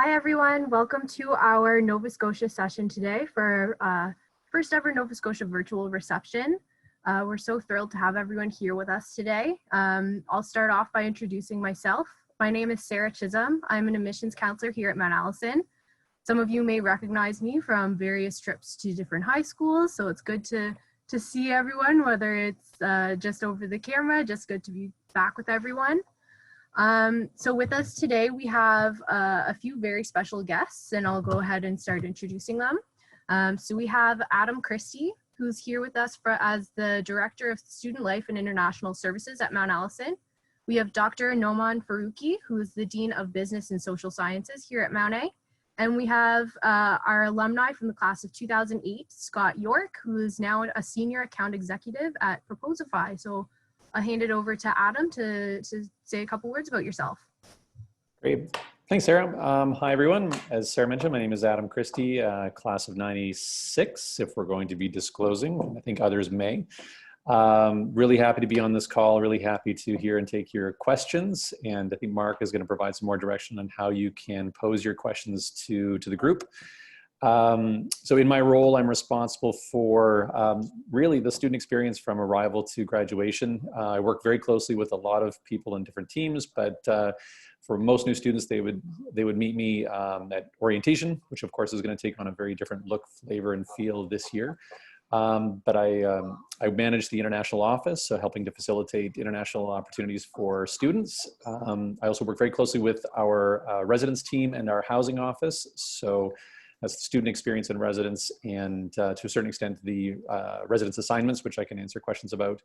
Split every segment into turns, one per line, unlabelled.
Hi everyone, welcome to our Nova Scotia session today for first ever Nova Scotia virtual reception. We're so thrilled to have everyone here with us today. I'll start off by introducing myself. My name is Sarah Chisholm. I'm an admissions counselor here at Mount Allison. Some of you may recognize me from various trips to different high schools, so it's good to see everyone, whether it's just over the camera, just good to be back with everyone. So with us today, we have a few very special guests, and I'll go ahead and start introducing them. So we have Adam Christie, who's here with us as the Director of Student Life and International Services at Mount Allison. We have Dr. Noman Faruqi, who is the Dean of Business and Social Sciences here at Mount A. And we have our alumni from the class of 2008, Scott York, who is now a Senior Account Executive at Proposify. So I'll hand it over to Adam to say a couple words about yourself.
Great. Thanks, Sarah. Hi, everyone. As Sarah mentioned, my name is Adam Christie, class of 96, if we're going to be disclosing. I think others may. Really happy to be on this call, really happy to hear and take your questions. And I think Marc is going to provide some more direction on how you can pose your questions to the group. So in my role, I'm responsible for really the student experience from arrival to graduation. I work very closely with a lot of people in different teams, but for most new students, they would meet me at orientation, which of course is going to take on a very different look, flavor, and feel this year. But I manage the international office, so helping to facilitate international opportunities for students. I also work very closely with our residence team and our housing office. So that's the student experience in residence, and to a certain extent, the residence assignments, which I can answer questions about.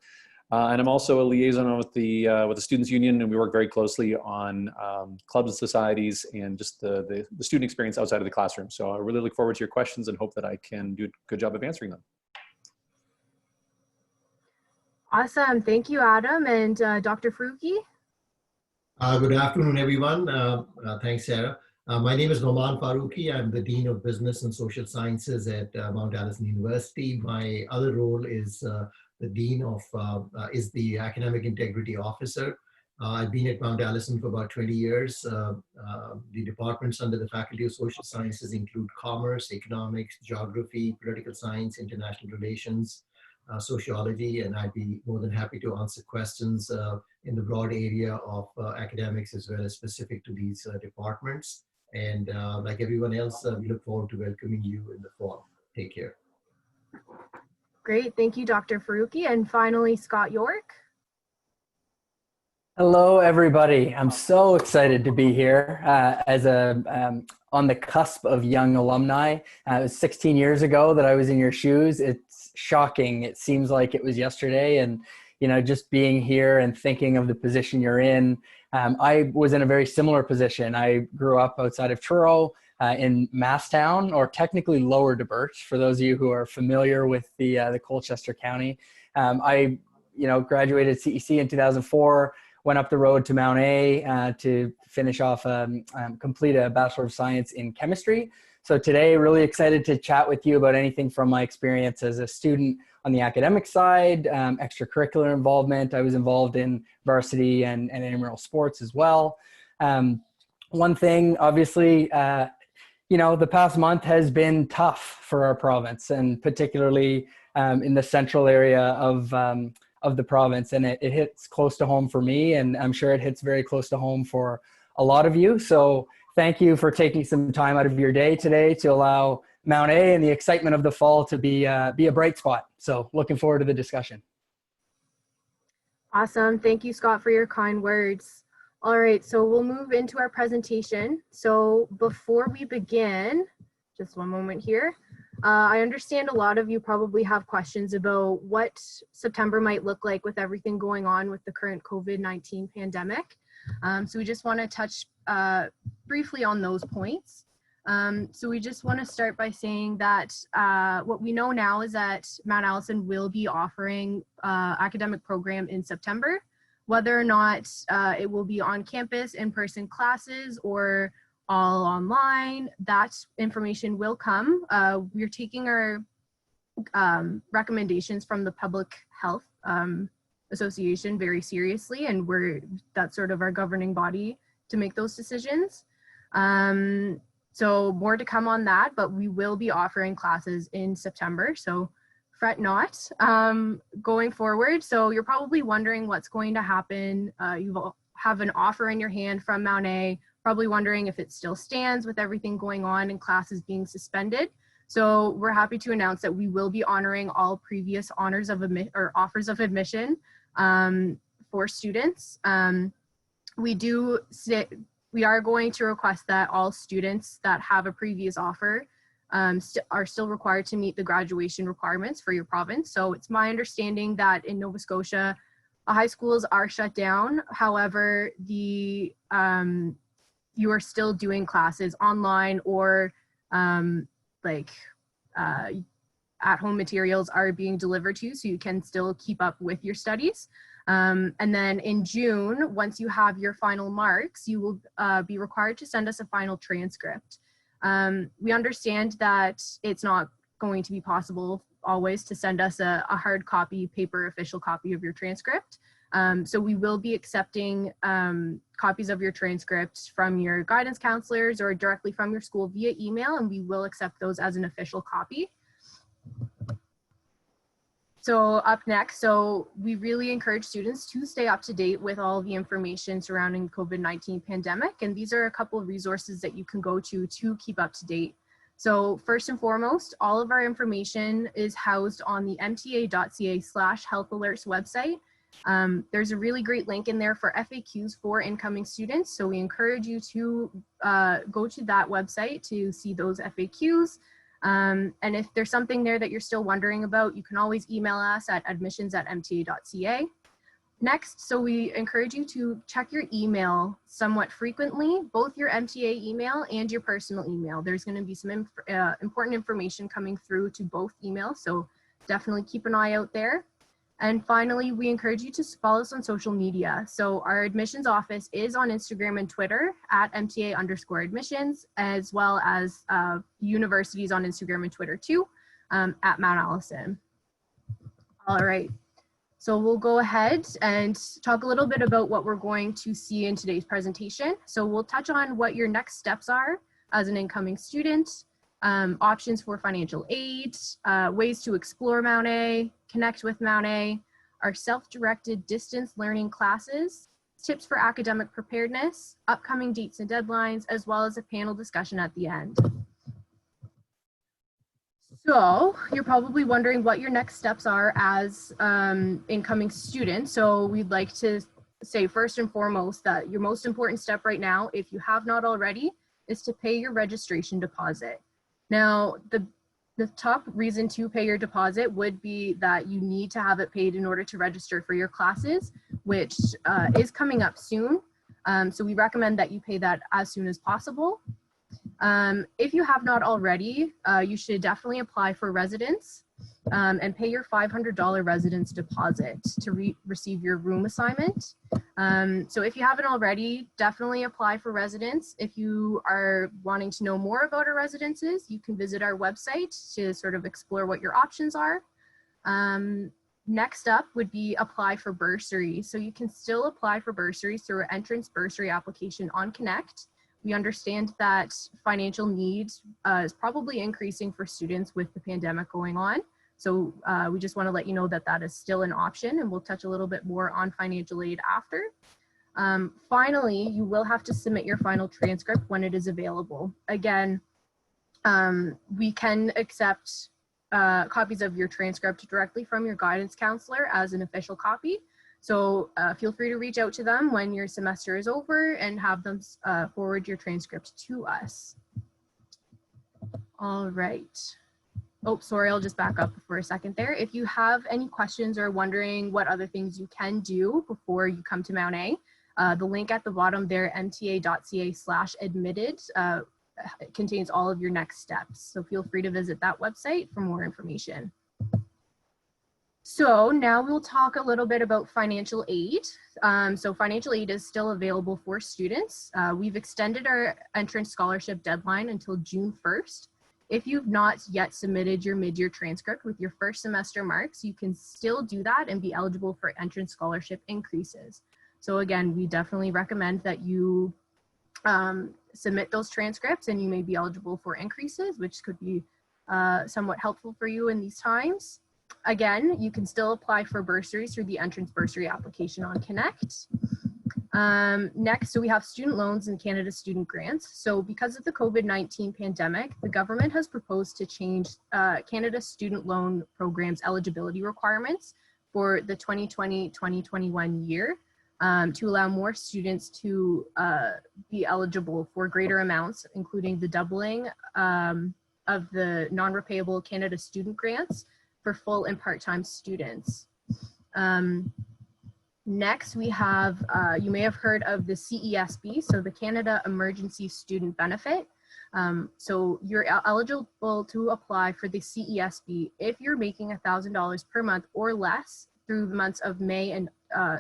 And I'm also a liaison with the Students' Union, and we work very closely on clubs and societies and just the student experience outside of the classroom. So I really look forward to your questions and hope that I can do a good job of answering them.
Awesome. Thank you, Adam. And Dr. Faruqi?
Good afternoon, everyone. Thanks, Sarah. My name is Noman Faruqi. I'm the Dean of Business and Social Sciences at Mount Allison University. My other role is the Dean of, is the Academic Integrity Officer. I've been at Mount Allison for about 20 years. The departments under the Faculty of Social Sciences include Commerce, Economics, Geography, Political Science, International Relations, Sociology, and I'd be more than happy to answer questions in the broad area of academics as well as specific to these departments. And like everyone else, we look forward to welcoming you in the fall. Take care.
Great. Thank you, Dr. Faruqi. And finally, Scott York.
Hello, everybody. I'm so excited to be here as on the cusp of young alumni. It was 16 years ago that I was in your shoes. It's shocking. It seems like it was yesterday. And, you know, just being here and thinking of the position you're in, I was in a very similar position. I grew up outside of Truro in Masstown, or technically Lower DeBerch, for those of you who are familiar with the Colchester County. I, graduated CEC in 2004. Went up the road to Mount A to finish off, complete a Bachelor of Science in Chemistry. So today, really excited to chat with you about anything from my experience as a student on the academic side, extracurricular involvement. I was involved in varsity and intramural sports as well. One thing, obviously, the past month has been tough for our province, and particularly in the central area of the province, and it hits close to home for me, and I'm sure it hits very close to home for a lot of you. So thank you for taking some time out of your day today to allow Mount A and the excitement of the fall to be a bright spot. So looking forward to the discussion.
Awesome. Thank you, Scott, for your kind words. All right, so we'll move into our presentation. So before we begin, just one moment here. I understand a lot of you probably have questions about what September might look like with everything going on with the current COVID-19 pandemic. So we just want to touch briefly on those points. So we just want to start by saying that what we know now is that Mount Allison will be offering academic program in September, whether or not it will be on campus, in-person classes, or all online. That information will come. We're taking our recommendations from the Public Health Association very seriously, and that's sort of our governing body to make those decisions. So more to come on that, but we will be offering classes in September. So fret not going forward. So you're probably wondering what's going to happen. You have an offer in your hand from Mount A, probably wondering if it still stands with everything going on and classes being suspended. So we're happy to announce that we will be honoring all previous honors of offers of admission for students. We are going to request that all students that have a previous offer are still required to meet the graduation requirements for your province. So it's my understanding that in Nova Scotia, high schools are shut down. However, you are still doing classes online, or at-home materials are being delivered to you, so you can still keep up with your studies. And then in June, once you have your final marks, you will be required to send us a final transcript. We understand that it's not going to be possible always to send us a hard copy, paper official copy of your transcript. So we will be accepting copies of your transcripts from your guidance counselors or directly from your school via email, and we will accept those as an official copy. So up next, so we really encourage students to stay up to date with all the information surrounding COVID-19 pandemic. And these are a couple of resources that you can go to keep up to date. So first and foremost, all of our information is housed on the mta.ca/health alerts website. There's a really great link in there for FAQs for incoming students. So we encourage you to go to that website to see those FAQs. And if there's something there that you're still wondering about, you can always email us at admissions@mta.ca. Next, so we encourage you to check your email somewhat frequently, both your MTA email and your personal email. There's going to be some important information coming through to both emails, so definitely keep an eye out there. And finally, we encourage you to follow us on social media. So our admissions office is on Instagram and Twitter at MTA_admissions, as well as universities on Instagram and Twitter too, at Mount Allison. All right, so we'll go ahead and talk a little bit about what we're going to see in today's presentation. So we'll touch on what your next steps are as an incoming student, options for financial aid, ways to explore Mount A, connect with Mount A, our self-directed distance learning classes, tips for academic preparedness, upcoming dates and deadlines, as well as a panel discussion at the end. So you're probably wondering what your next steps are as incoming students. So we'd like to say first and foremost that your most important step right now, if you have not already, is to pay your registration deposit. Now, the top reason to pay your deposit would be that you need to have it paid in order to register for your classes, which is coming up soon. So we recommend that you pay that as soon as possible. If you have not already, you should definitely apply for residence and pay your $500 residence deposit to receive your room assignment. So if you haven't already, definitely apply for residence. If you are wanting to know more about our residences, you can visit our website to sort of explore what your options are. Next up would be apply for bursaries. So you can still apply for bursaries through our entrance bursary application on Connect. We understand that financial needs is probably increasing for students with the pandemic going on. So we just want to let you know that that is still an option, and we'll touch a little bit more on financial aid after. Finally, you will have to submit your final transcript when it is available. Again, we can accept copies of your transcript directly from your guidance counselor as an official copy. So feel free to reach out to them when your semester is over and have them forward your transcript to us. All right. Oh, sorry, I'll just back up for a second there. If you have any questions or wondering what other things you can do before you come to Mount A, the link at the bottom there, mta.ca/admitted, contains all of your next steps. So feel free to visit that website for more information. So now we'll talk a little bit about financial aid. So financial aid is still available for students. We've extended our entrance scholarship deadline until June 1st. If you've not yet submitted your mid-year transcript with your first semester marks, you can still do that and be eligible for entrance scholarship increases. So again, we definitely recommend that you submit those transcripts and you may be eligible for increases, which could be somewhat helpful for you in these times. Again, you can still apply for bursaries through the entrance bursary application on Connect. Next, so we have student loans and Canada student grants. So because of the COVID-19 pandemic, the government has proposed to change Canada student loan program's eligibility requirements for the 2020-2021 year to allow more students to be eligible for greater amounts, including the doubling of the non-repayable Canada student grants for full and part-time students. Next, we have, you may have heard of the CESB, so the Canada Emergency Student Benefit. So you're eligible to apply for the CESB if you're making $1,000 per month or less through the months of May and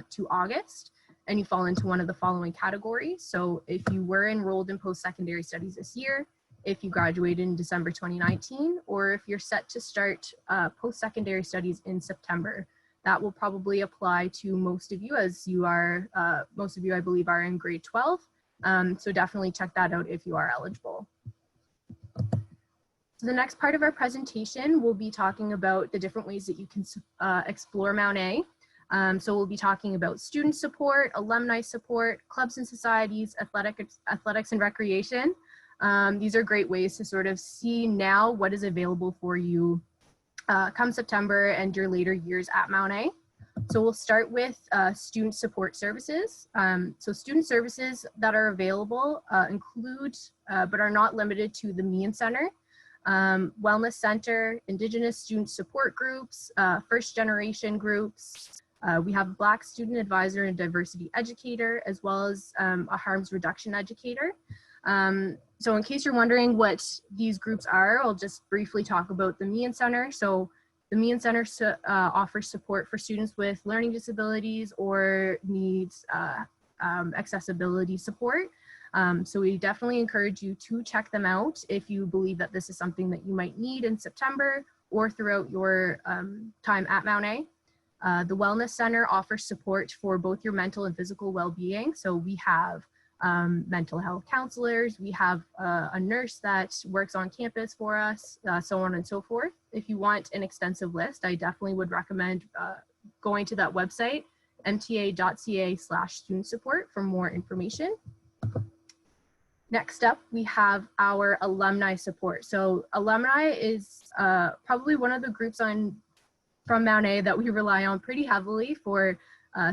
to August, and you fall into one of the following categories. So if you were enrolled in post-secondary studies this year, if you graduated in December 2019, or if you're set to start post-secondary studies in September. That will probably apply to most of you, as you are, most of you I believe are in grade 12. So definitely check that out if you are eligible. So the next part of our presentation, we'll be talking about the different ways that you can explore Mount A. So we'll be talking about student support, alumni support, clubs and societies, athletics and recreation. These are great ways to sort of see now what is available for you come September and your later years at Mount A. So we'll start with student support services. So student services that are available include, but are not limited to, the Meehan Center, Wellness Center, Indigenous student support groups, first generation groups. We have a Black student advisor and diversity educator, as well as a harms reduction educator. So in case you're wondering what these groups are, I'll just briefly talk about the Meehan Center. So the Meehan Center offers support for students with learning disabilities or needs accessibility support. So we definitely encourage you to check them out if you believe that this is something that you might need in September or throughout your time at Mount A. The Wellness Center offers support for both your mental and physical well-being. So we have mental health counselors, we have a nurse that works on campus for us, so on and so forth. If you want an extensive list, I definitely would recommend going to that website, mta.ca/student support, for more information. Next up, we have our alumni support. So alumni is probably one of the groups from Mount A that we rely on pretty heavily for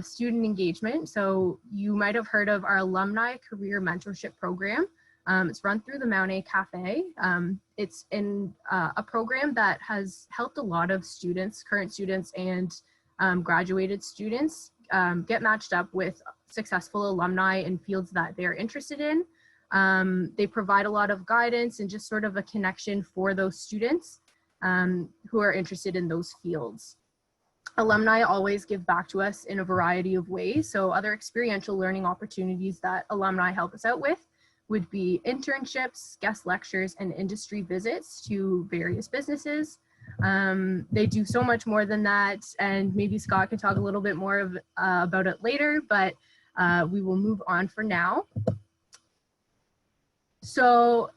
student engagement. So you might have heard of our Alumni Career Mentorship Program. It's run through the Mount A Cafe. It's in a program that has helped a lot of students, current students and graduated students get matched up with successful alumni in fields that they're interested in. They provide a lot of guidance and just sort of a connection for those students who are interested in those fields. Alumni always give back to us in a variety of ways. So other experiential learning opportunities that alumni help us out with would be internships, guest lectures, and industry visits to various businesses. They do so much more than that, and maybe Scott can talk a little bit more about it later, but we will move on for now. So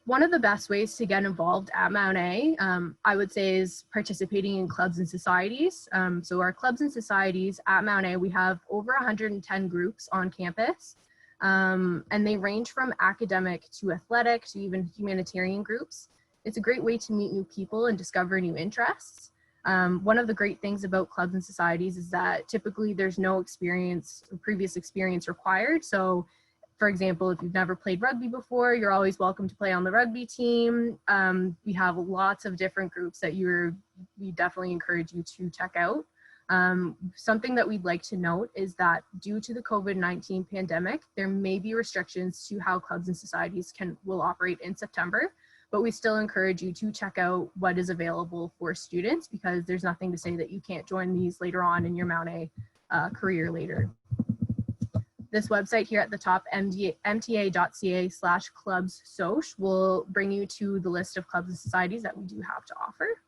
one of the best ways to get involved at Mount A, I would say, is participating in clubs and societies. So our clubs and societies at Mount A, we have over 110 groups on campus, and they range from academic to athletic to even humanitarian groups. It's a great way to meet new people and discover new interests. One of the great things about clubs and societies is that typically there's no previous experience required. So for example, if you've never played rugby before, you're always welcome to play on the rugby team. We have lots of different groups that we definitely encourage you to check out. Something that we'd like to note is that due to the COVID-19 pandemic, there may be restrictions to how clubs and societies will operate in September, but we still encourage you to check out what is available for students, because there's nothing to say that you can't join these later on in your Mount A career later. This website here at the top, mta.ca/clubs/soc, will bring you to the list of clubs and societies that we do have to offer.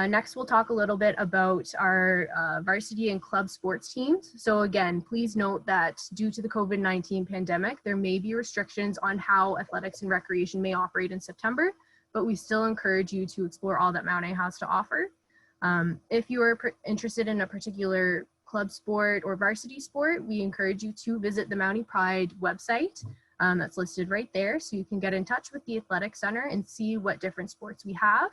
Next, we'll talk a little bit about our varsity and club sports teams. So again, please note that due to the COVID-19 pandemic, there may be restrictions on how athletics and recreation may operate in September, but we still encourage you to explore all that Mount A has to offer. If you are interested in a particular club sport or varsity sport, we encourage you to visit the Mountie Pride website that's listed right there, so you can get in touch with the Athletic Center and see what different sports we have.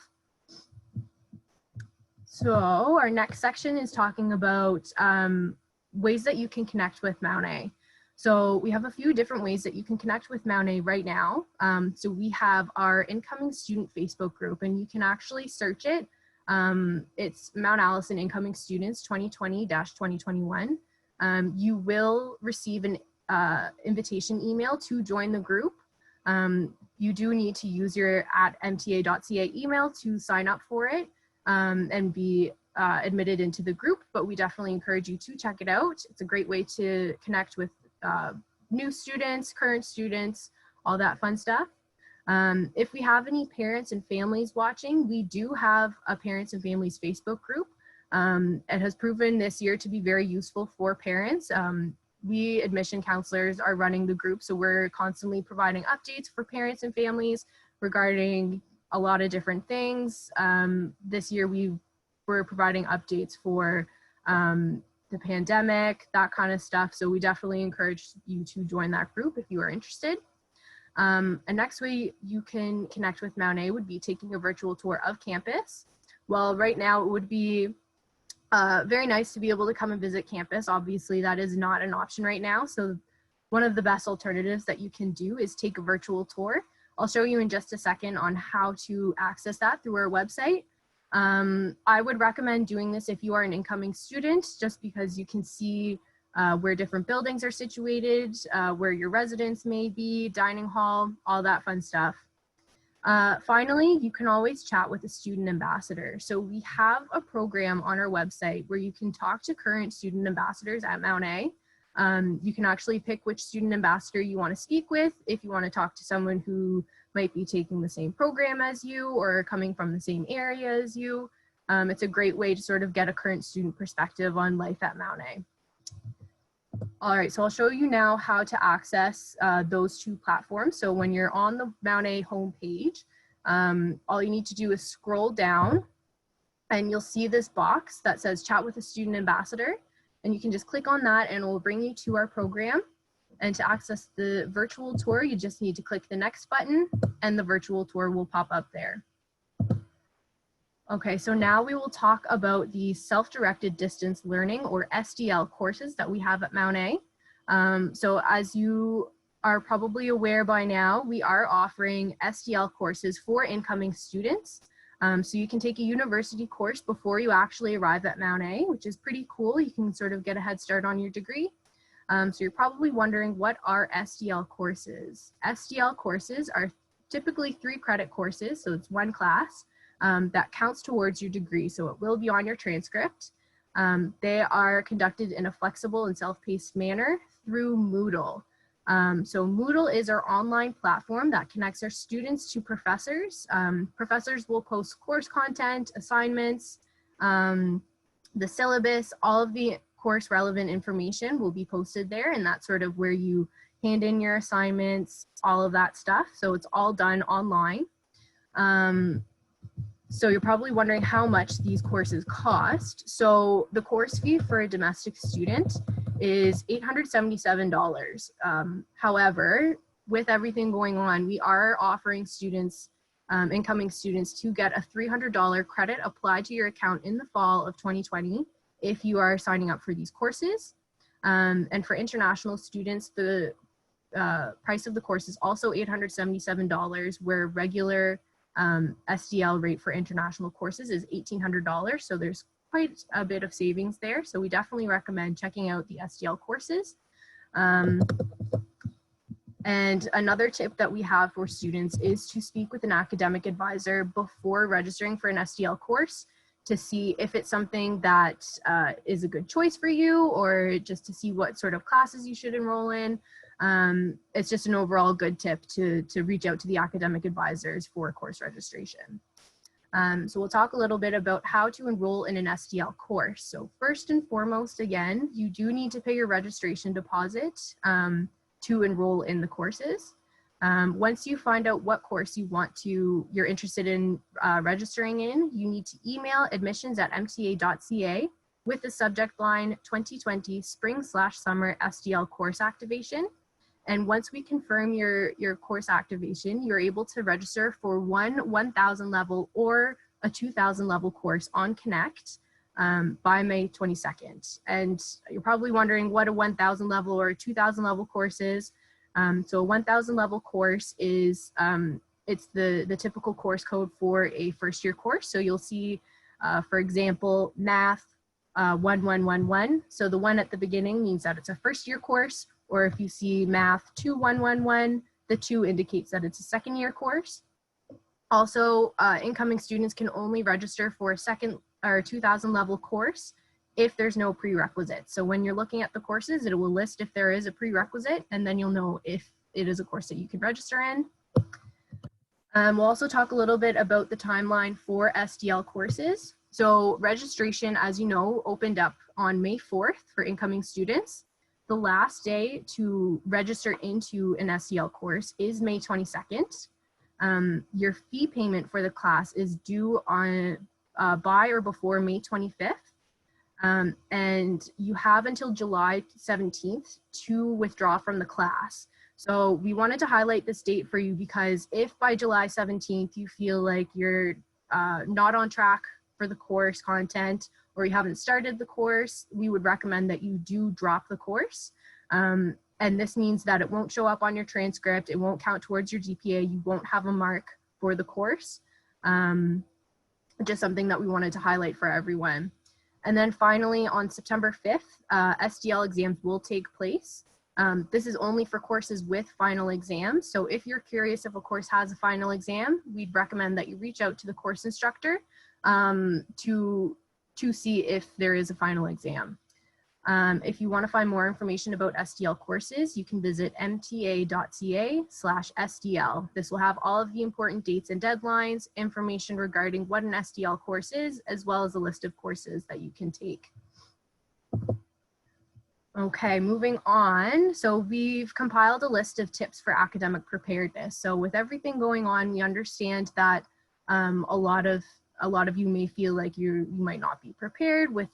So our next section is talking about ways that you can connect with Mount A. So we have a few different ways that you can connect with Mount A right now. So we have our incoming student Facebook group, and you can actually search it. It's Mount Allison Incoming Students 2020-2021. You will receive an invitation email to join the group. You do need to use your @mta.ca email to sign up for it and be admitted into the group, but we definitely encourage you to check it out. It's a great way to connect with new students, current students, all that fun stuff. If we have any parents and families watching, we do have a parents and families Facebook group. It has proven this year to be very useful for parents. We admission counselors are running the group, so we're constantly providing updates for parents and families regarding a lot of different things. This year we're providing updates for the pandemic, that kind of stuff. So we definitely encourage you to join that group if you are interested. And next way you can connect with Mount A would be taking a virtual tour of campus. Well, right now it would be very nice to be able to come and visit campus. Obviously that is not an option right now. So one of the best alternatives that you can do is take a virtual tour. I'll show you in just a second on how to access that through our website. I would recommend doing this if you are an incoming student, just because you can see where different buildings are situated, where your residence may be, dining hall, all that fun stuff. Finally, you can always chat with a student ambassador. So we have a program on our website where you can talk to current student ambassadors at Mount A. You can actually pick which student ambassador you want to speak with if you want to talk to someone who might be taking the same program as you or coming from the same area as you. It's a great way to sort of get a current student perspective on life at Mount A. All right, so I'll show you now how to access those two platforms. So when you're on the Mount A homepage, all you need to do is scroll down and you'll see this box that says chat with a student ambassador. And you can just click on that and it will bring you to our program. And to access the virtual tour, you just need to click the next button and the virtual tour will pop up there. Okay, so now we will talk about the self-directed distance learning or SDL courses that we have at Mount A. So as you are probably aware by now, we are offering SDL courses for incoming students. So you can take a university course before you actually arrive at Mount A, which is pretty cool. You can sort of get a head start on your degree. So you're probably wondering, what are SDL courses? SDL courses are typically 3 credit courses, so it's 1 class that counts towards your degree, so it will be on your transcript. They are conducted in a flexible and self-paced manner through Moodle. So Moodle is our online platform that connects our students to professors. Professors will post course content, assignments, the syllabus, all of the course relevant information will be posted there, and that's sort of where you hand in your assignments, all of that stuff. So it's all done online. So you're probably wondering how much these courses cost. So the course fee for a domestic student is $877. However, with everything going on, we are offering students, incoming students, to get a $300 credit applied to your account in the fall of 2020 if you are signing up for these courses. And for international students, the price of the course is also $877, where regular SDL rate for international courses is $1,800. So there's quite a bit of savings there. So we definitely recommend checking out the SDL courses. And another tip that we have for students is to speak with an academic advisor before registering for an SDL course to see if it's something that is a good choice for you, or just to see what sort of classes you should enroll in. It's just an overall good tip to reach out to the academic advisors for course registration. So we'll talk a little bit about how to enroll in an STL course. So first and foremost, again, you do need to pay your registration deposit to enroll in the courses. Once you find out what course you're interested in registering in, you need to email admissions@mta.ca with the subject line 2020 Spring/Summer STL course activation. And once we confirm your course activation, you're able to register for one 1000 level or a 2000 level course on Connect by May 22nd. And you're probably wondering what a 1000 level or a 2000 level course is. So a 1000 level course is, it's the typical course code for a first year course. So you'll see, for example, math 1111. So the one at the beginning means that it's a first year course, or if you see math 2111, the 2 indicates that it's a second year course. Also, incoming students can only register for a second or 2000 level course if there's no prerequisite. So when you're looking at the courses, it will list if there is a prerequisite, and then you'll know if it is a course that you can register in. We'll also talk a little bit about the timeline for STL courses. So registration, as you know, opened up on May 4th for incoming students. The last day to register into an STL course is May 22nd. Your fee payment for the class is due on by or before May 25th. And you have until July 17th to withdraw from the class. So we wanted to highlight this date for you because if by July 17th you feel like you're not on track for the course content or you haven't started the course, we would recommend that you do drop the course. And this means that it won't show up on your transcript, it won't count towards your GPA, you won't have a mark for the course. Just something that we wanted to highlight for everyone. And then finally, on September 5th, STL exams will take place. This is only for courses with final exams. So if you're curious if a course has a final exam, we'd recommend that you reach out to the course instructor to see if there is a final exam. If you want to find more information about STL courses, you can visit mta.ca/STL. This will have all of the important dates and deadlines, information regarding what an STL course is, as well as a list of courses that you can take. Okay, moving on. So we've compiled a list of tips for academic preparedness. So with everything going on, we understand that a lot of you may feel like you might not be prepared with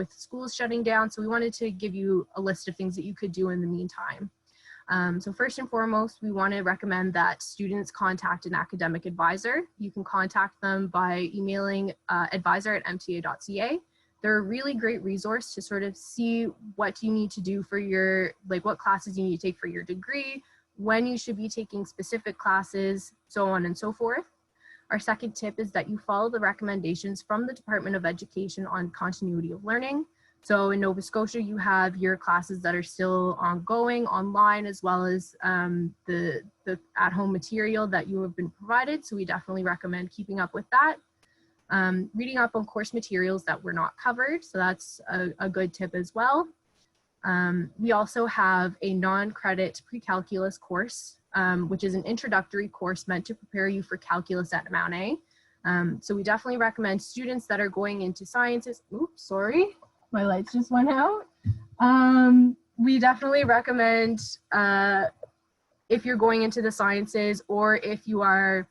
schools shutting down. So we wanted to give you a list of things that you could do in the meantime. So first and foremost, we want to recommend that students contact an academic advisor. You can contact them by emailing advisor@mta.ca. They're a really great resource to sort of see what you need to do for your, like what classes you need to take for your degree, when you should be taking specific classes, so on and so forth. Our second tip is that you follow the recommendations from the Department of Education on continuity of learning. So in Nova Scotia, you have your classes that are still ongoing online, as well as the at-home material that you have been provided. So we definitely recommend keeping up with that. Reading up on course materials that were not covered. So that's a good tip as well. We also have a non-credit pre-calculus course, which is an introductory course meant to prepare you for calculus at Mount A. So we definitely recommend students that are going into sciences. Oops, sorry, my lights just went out. We definitely recommend if you're going into the sciences or if you are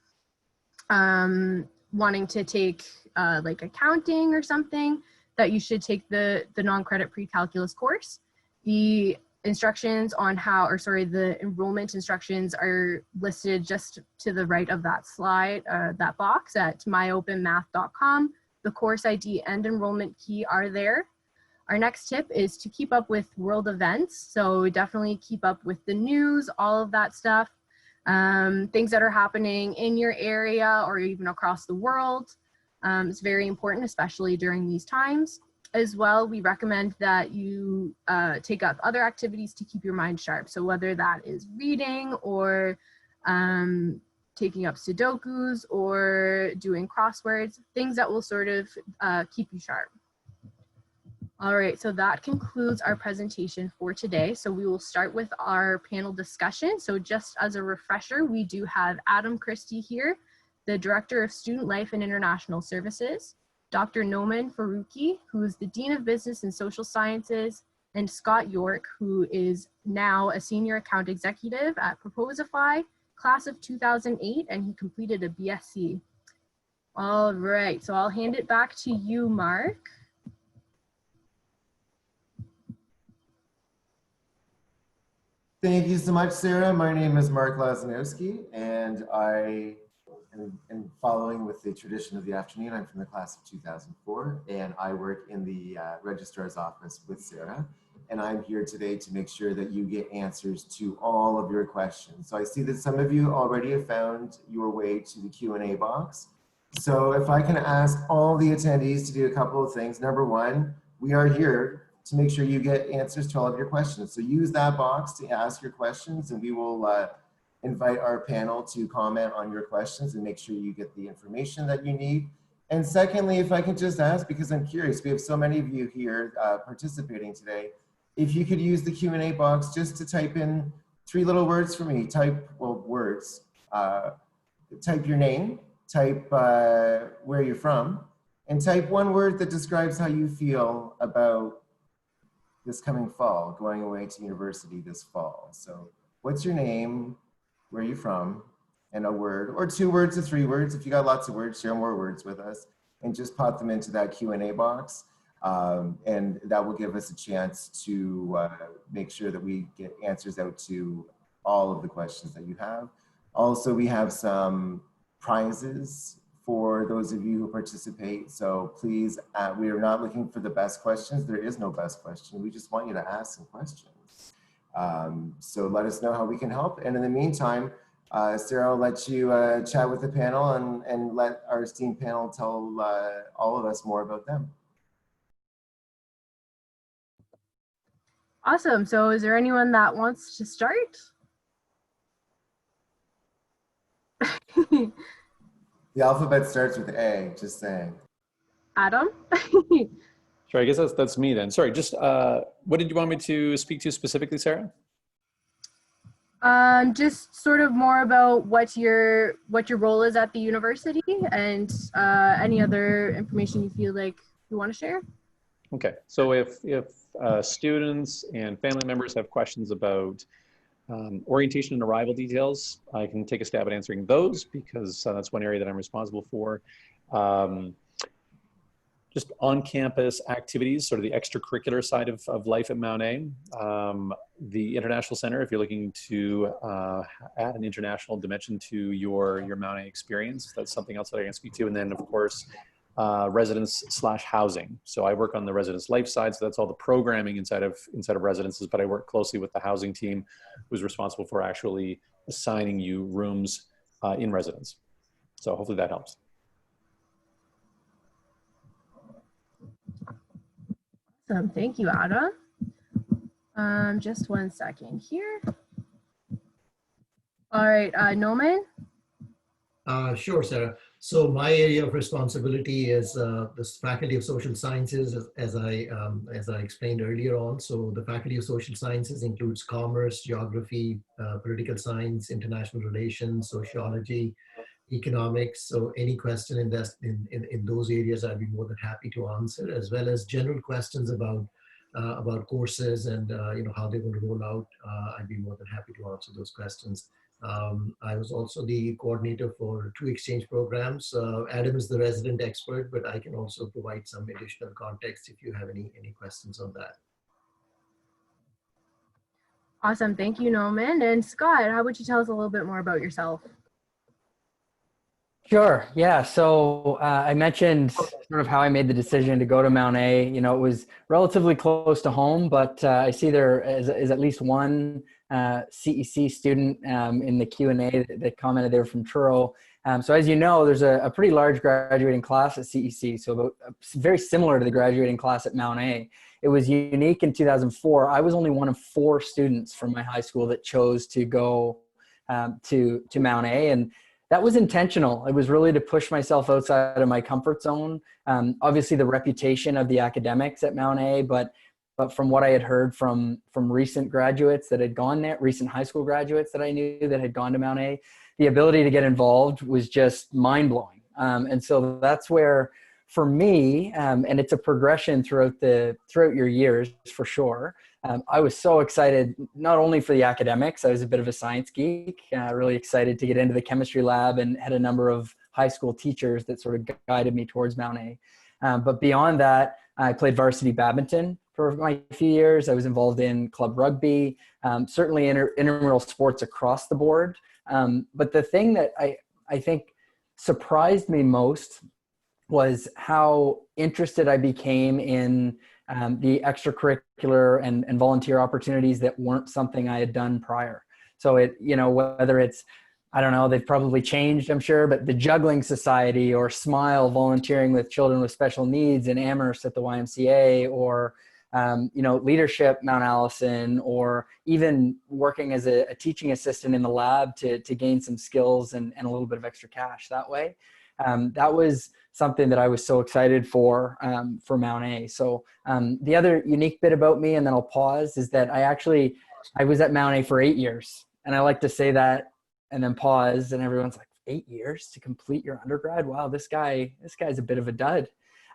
wanting to take like accounting or something, that you should take the non-credit pre-calculus course. The instructions on how, or sorry, the enrollment instructions are listed just to the right of that slide, that box at myopenmath.com. The course ID and enrollment key are there. Our next tip is to keep up with world events. So definitely keep up with the news, all of that stuff. Things that are happening in your area or even across the world. It's very important, especially during these times. As well, we recommend that you take up other activities to keep your mind sharp. So whether that is reading or taking up Sudokus or doing crosswords, things that will sort of keep you sharp. All right, so that concludes our presentation for today. So we will start with our panel discussion. So just as a refresher, we do have Adam Christie here, the Director of Student Life and International Services, Dr. Noman Faruqi, who is the Dean of Business and Social Sciences, and Scott York, who is now a Senior Account Executive at Proposify, class of 2008, and he completed a BSc. All right, so I'll hand it back to you, Marc.
Thank you so much, Sarah. My name is Marc Mezvinsky, and I am following with the tradition of the afternoon. I'm from the class of 2004, and I work in the registrar's office with Sarah. And I'm here today to make sure that you get answers to all of your questions. So I see that some of you already have found your way to the Q&A box. So if I can ask all the attendees to do a couple of things. Number one, we are here to make sure you get answers to all of your questions. So use that box to ask your questions, and we will invite our panel to comment on your questions and make sure you get the information that you need. And secondly, if I can just ask, because I'm curious, we have so many of you here participating today, if you could use the Q&A box just to type in 3 little words for me. Type your name, type where you're from, and type 1 word that describes how you feel about this coming fall, going away to university this fall. So what's your name, where are you from, and a word, or 2 words or 3 words. If you got lots of words, share more words with us, and just pop them into that Q&A box. And that will give us a chance to make sure that we get answers out to all of the questions that you have. Also, we have some prizes for those of you who participate. So please, we are not looking for the best questions. There is no best question. We just want you to ask some questions. So let us know how we can help. And in the meantime, Sarah will let you chat with the panel and let our esteemed panel tell all of us more about them.
Awesome. So is there anyone that wants to start?
The alphabet starts with A, just saying.
Adam?
Sure, I guess that's me then. Sorry, just what did you want me to speak to specifically, Sarah?
Just sort of more about what your role is at the university and any other information you feel like you want to share.
Okay, so if students and family members have questions about orientation and arrival details, I can take a stab at answering those because that's one area that I'm responsible for. Just on-campus activities, sort of the extracurricular side of life at Mount A. The International Center, if you're looking to add an international dimension to your Mount A experience, that's something else that I can speak to. And then, of course, residence/housing. So I work on the residence life side, so that's all the programming inside of residences, but I work closely with the housing team who's responsible for actually assigning you rooms in residence. So hopefully that helps.
Awesome. Thank you, Ada. Just 1 second here. All right, Noman?
Sure, Sarah. So my area of responsibility is the Faculty of Social Sciences, as I explained earlier on. So the Faculty of Social Sciences includes commerce, geography, political science, international relations, sociology, economics. So any question in those areas, I'd be more than happy to answer, as well as general questions about courses and how they're going to roll out. I'd be more than happy to answer those questions. I was also the coordinator for 2 exchange programs. Adam is the resident expert, but I can also provide some additional context if you have any questions on that.
Awesome. Thank you, Noman. And Scott, how would you tell us a little bit more about yourself?
Sure. Yeah. So I mentioned sort of how I made the decision to go to Mount A. You know, it was relatively close to home, but I see there is at least one CEC student in the Q&A that commented they were from Truro. So as you know, there's a pretty large graduating class at CEC, so very similar to the graduating class at Mount A. It was unique in 2004. I was only one of 4 students from my high school that chose to go to Mount A, and that was intentional. It was really to push myself outside of my comfort zone. Obviously, the reputation of the academics at Mount A, but but from what I had heard from recent graduates that had gone there, recent high school graduates that I knew that had gone to Mount A, the ability to get involved was just mind-blowing. And so that's where, for me, and it's a progression throughout your years for sure. I was so excited, not only for the academics. I was a bit of a science geek, really excited to get into the chemistry lab, and had a number of high school teachers that sort of guided me towards Mount A. But beyond that, I played varsity badminton for my few years. I was involved in club rugby, certainly intramural sports across the board. But the thing that I think surprised me most was how interested I became in the extracurricular and volunteer opportunities that weren't something I had done prior. So whether it's, I don't know, they've probably changed, I'm sure, but the Juggling Society, or SMILE, volunteering with children with special needs, in Amherst at the YMCA, or leadership Mount Allison, or even working as a teaching assistant in the lab to gain some skills and a little bit of extra cash that way. That was something that I was so excited for Mount A. So the other unique bit about me, and then I'll pause, is that I was at Mount A for 8 years. And I like to say that and then pause, and everyone's like, 8 years to complete your undergrad? Wow, this guy's a bit of a dud.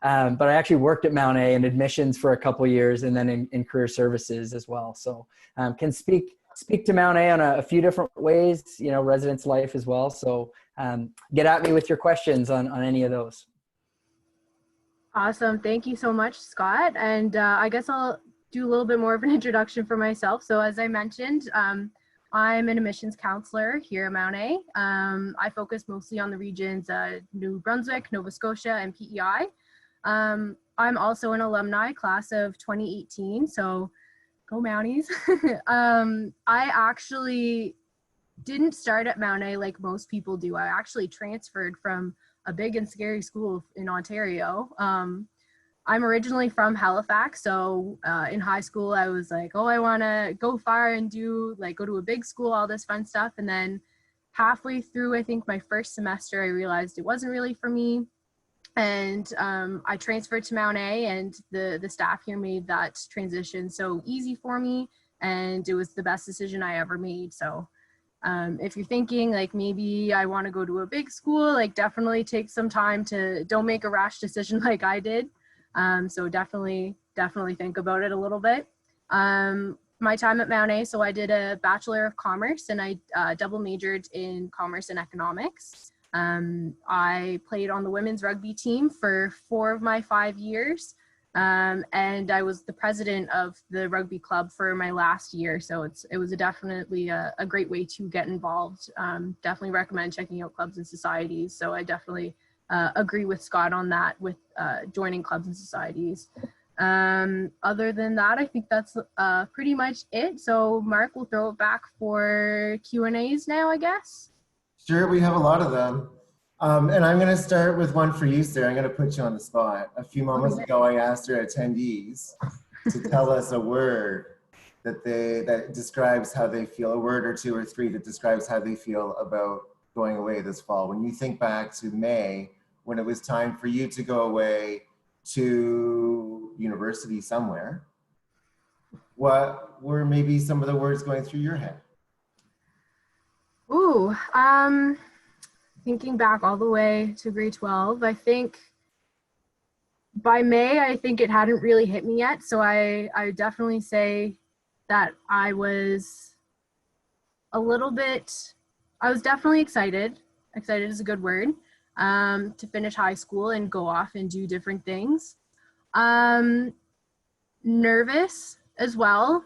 But I actually worked at Mount A in admissions for a couple of years, and then in career services as well. So can speak to Mount A on a few different ways, residence life as well. So get at me with your questions on any of those.
Awesome. Thank you so much, Scott. And I guess I'll do a little bit more of an introduction for myself. So as I mentioned, I'm an admissions counselor here at Mount A. I focus mostly on the regions New Brunswick, Nova Scotia, and PEI. I'm also an alumni, class of 2018, so go Mounties. I actually didn't start at Mount A like most people do. I actually transferred from a big and scary school in Ontario. I'm originally from Halifax, so in high school I was like, oh, I want to go far and go to a big school, all this fun stuff. And then halfway through, I think my first semester, I realized it wasn't really for me. And I transferred to Mount A, and the staff here made that transition so easy for me, and it was the best decision I ever made. So if you're thinking like maybe I want to go to a big school, like definitely take some time don't make a rash decision like I did. So definitely think about it a little bit. My time at Mount A, so I did a Bachelor of Commerce, and I double majored in commerce and economics. I played on the women's rugby team for 4 of my 5 years. And I was the president of the rugby club for my last year. So it was definitely a great way to get involved. Definitely recommend checking out clubs and societies. So I definitely agree with Scott on that, with joining clubs and societies. Other than that, I think that's pretty much it. So Mark, we'll throw it back for Q&As now, I guess.
Sure, we have a lot of them. And I'm going to start with one for you, Sarah. I'm going to put you on the spot. A few moments ago, I asked our attendees to tell us a word that describes how they feel, a word or 2 or 3 that describes how they feel about going away this fall. When you think back to May, when it was time for you to go away to university somewhere, what were maybe some of the words going through your head?
Ooh, thinking back all the way to grade 12, I think by May, I think it hadn't really hit me yet. So I definitely say that I was definitely excited. Excited is a good word, to finish high school and go off and do different things. Nervous as well.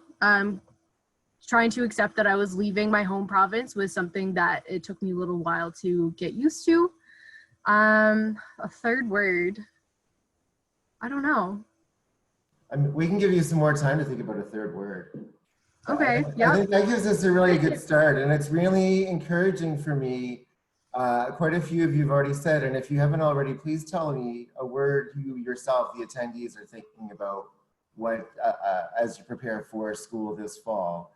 Trying to accept that I was leaving my home province was something that it took me a little while to get used to. A third word, I don't know.
I mean, we can give you some more time to think about a third word.
Okay,
I think that gives us a really good start, and it's really encouraging for me. Quite a few of you have already said, and if you haven't already, please tell me a word you yourself, the attendees, are thinking about as you prepare for school this fall.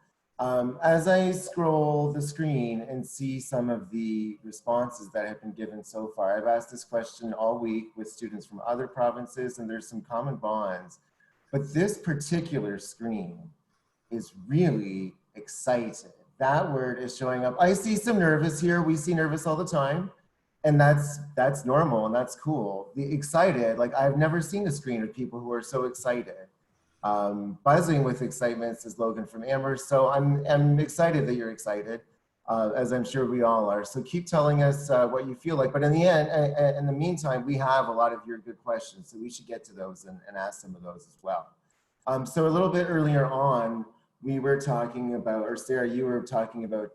As I scroll the screen and see some of the responses that have been given so far, I've asked this question all week with students from other provinces, and there's some common bonds. But this particular screen is really excited. That word is showing up. I see some nervous here. We see nervous all the time. And that's normal and that's cool. The excited, like I've never seen a screen of people who are so excited. Buzzing with excitement, says Logan from Amherst. So I'm excited that you're excited, as I'm sure we all are. So keep telling us what you feel like. But in the end, in the meantime, we have a lot of your good questions. So we should get to those and ask some of those as well. So a little bit earlier on, we were talking about, or Sarah, you were talking about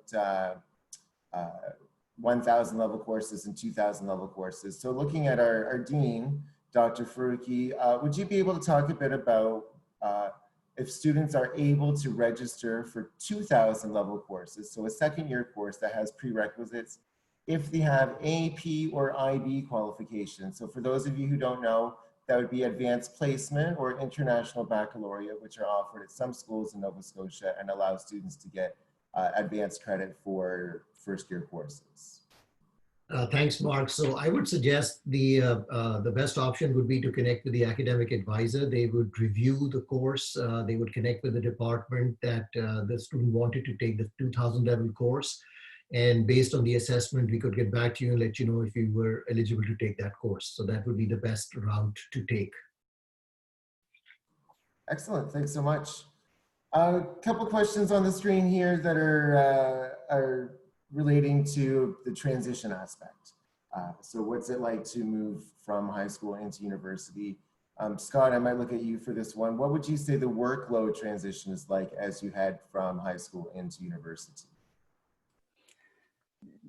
1,000 level courses and 2,000 level courses. So looking at our dean, Dr. Faruqi, would you be able to talk a bit about if students are able to register for 2,000 level courses, so a second year course that has prerequisites, if they have AP or IB qualifications. So for those of you who don't know, that would be advanced placement or international baccalaureate, which are offered at some schools in Nova Scotia and allow students to get advanced credit for first year courses.
Thanks, Mark. So I would suggest the best option would be to connect with the academic advisor. They would review the course. They would connect with the department that the student wanted to take the 2,000 level course. And based on the assessment, we could get back to you and let you know if you were eligible to take that course. So that would be the best route to take.
Excellent, thanks so much. A couple questions on the screen here that are relating to the transition aspect. So what's it like to move from high school into university? Scott, I might look at you for this one. What would you say the workload transition is like as you head from high school into university?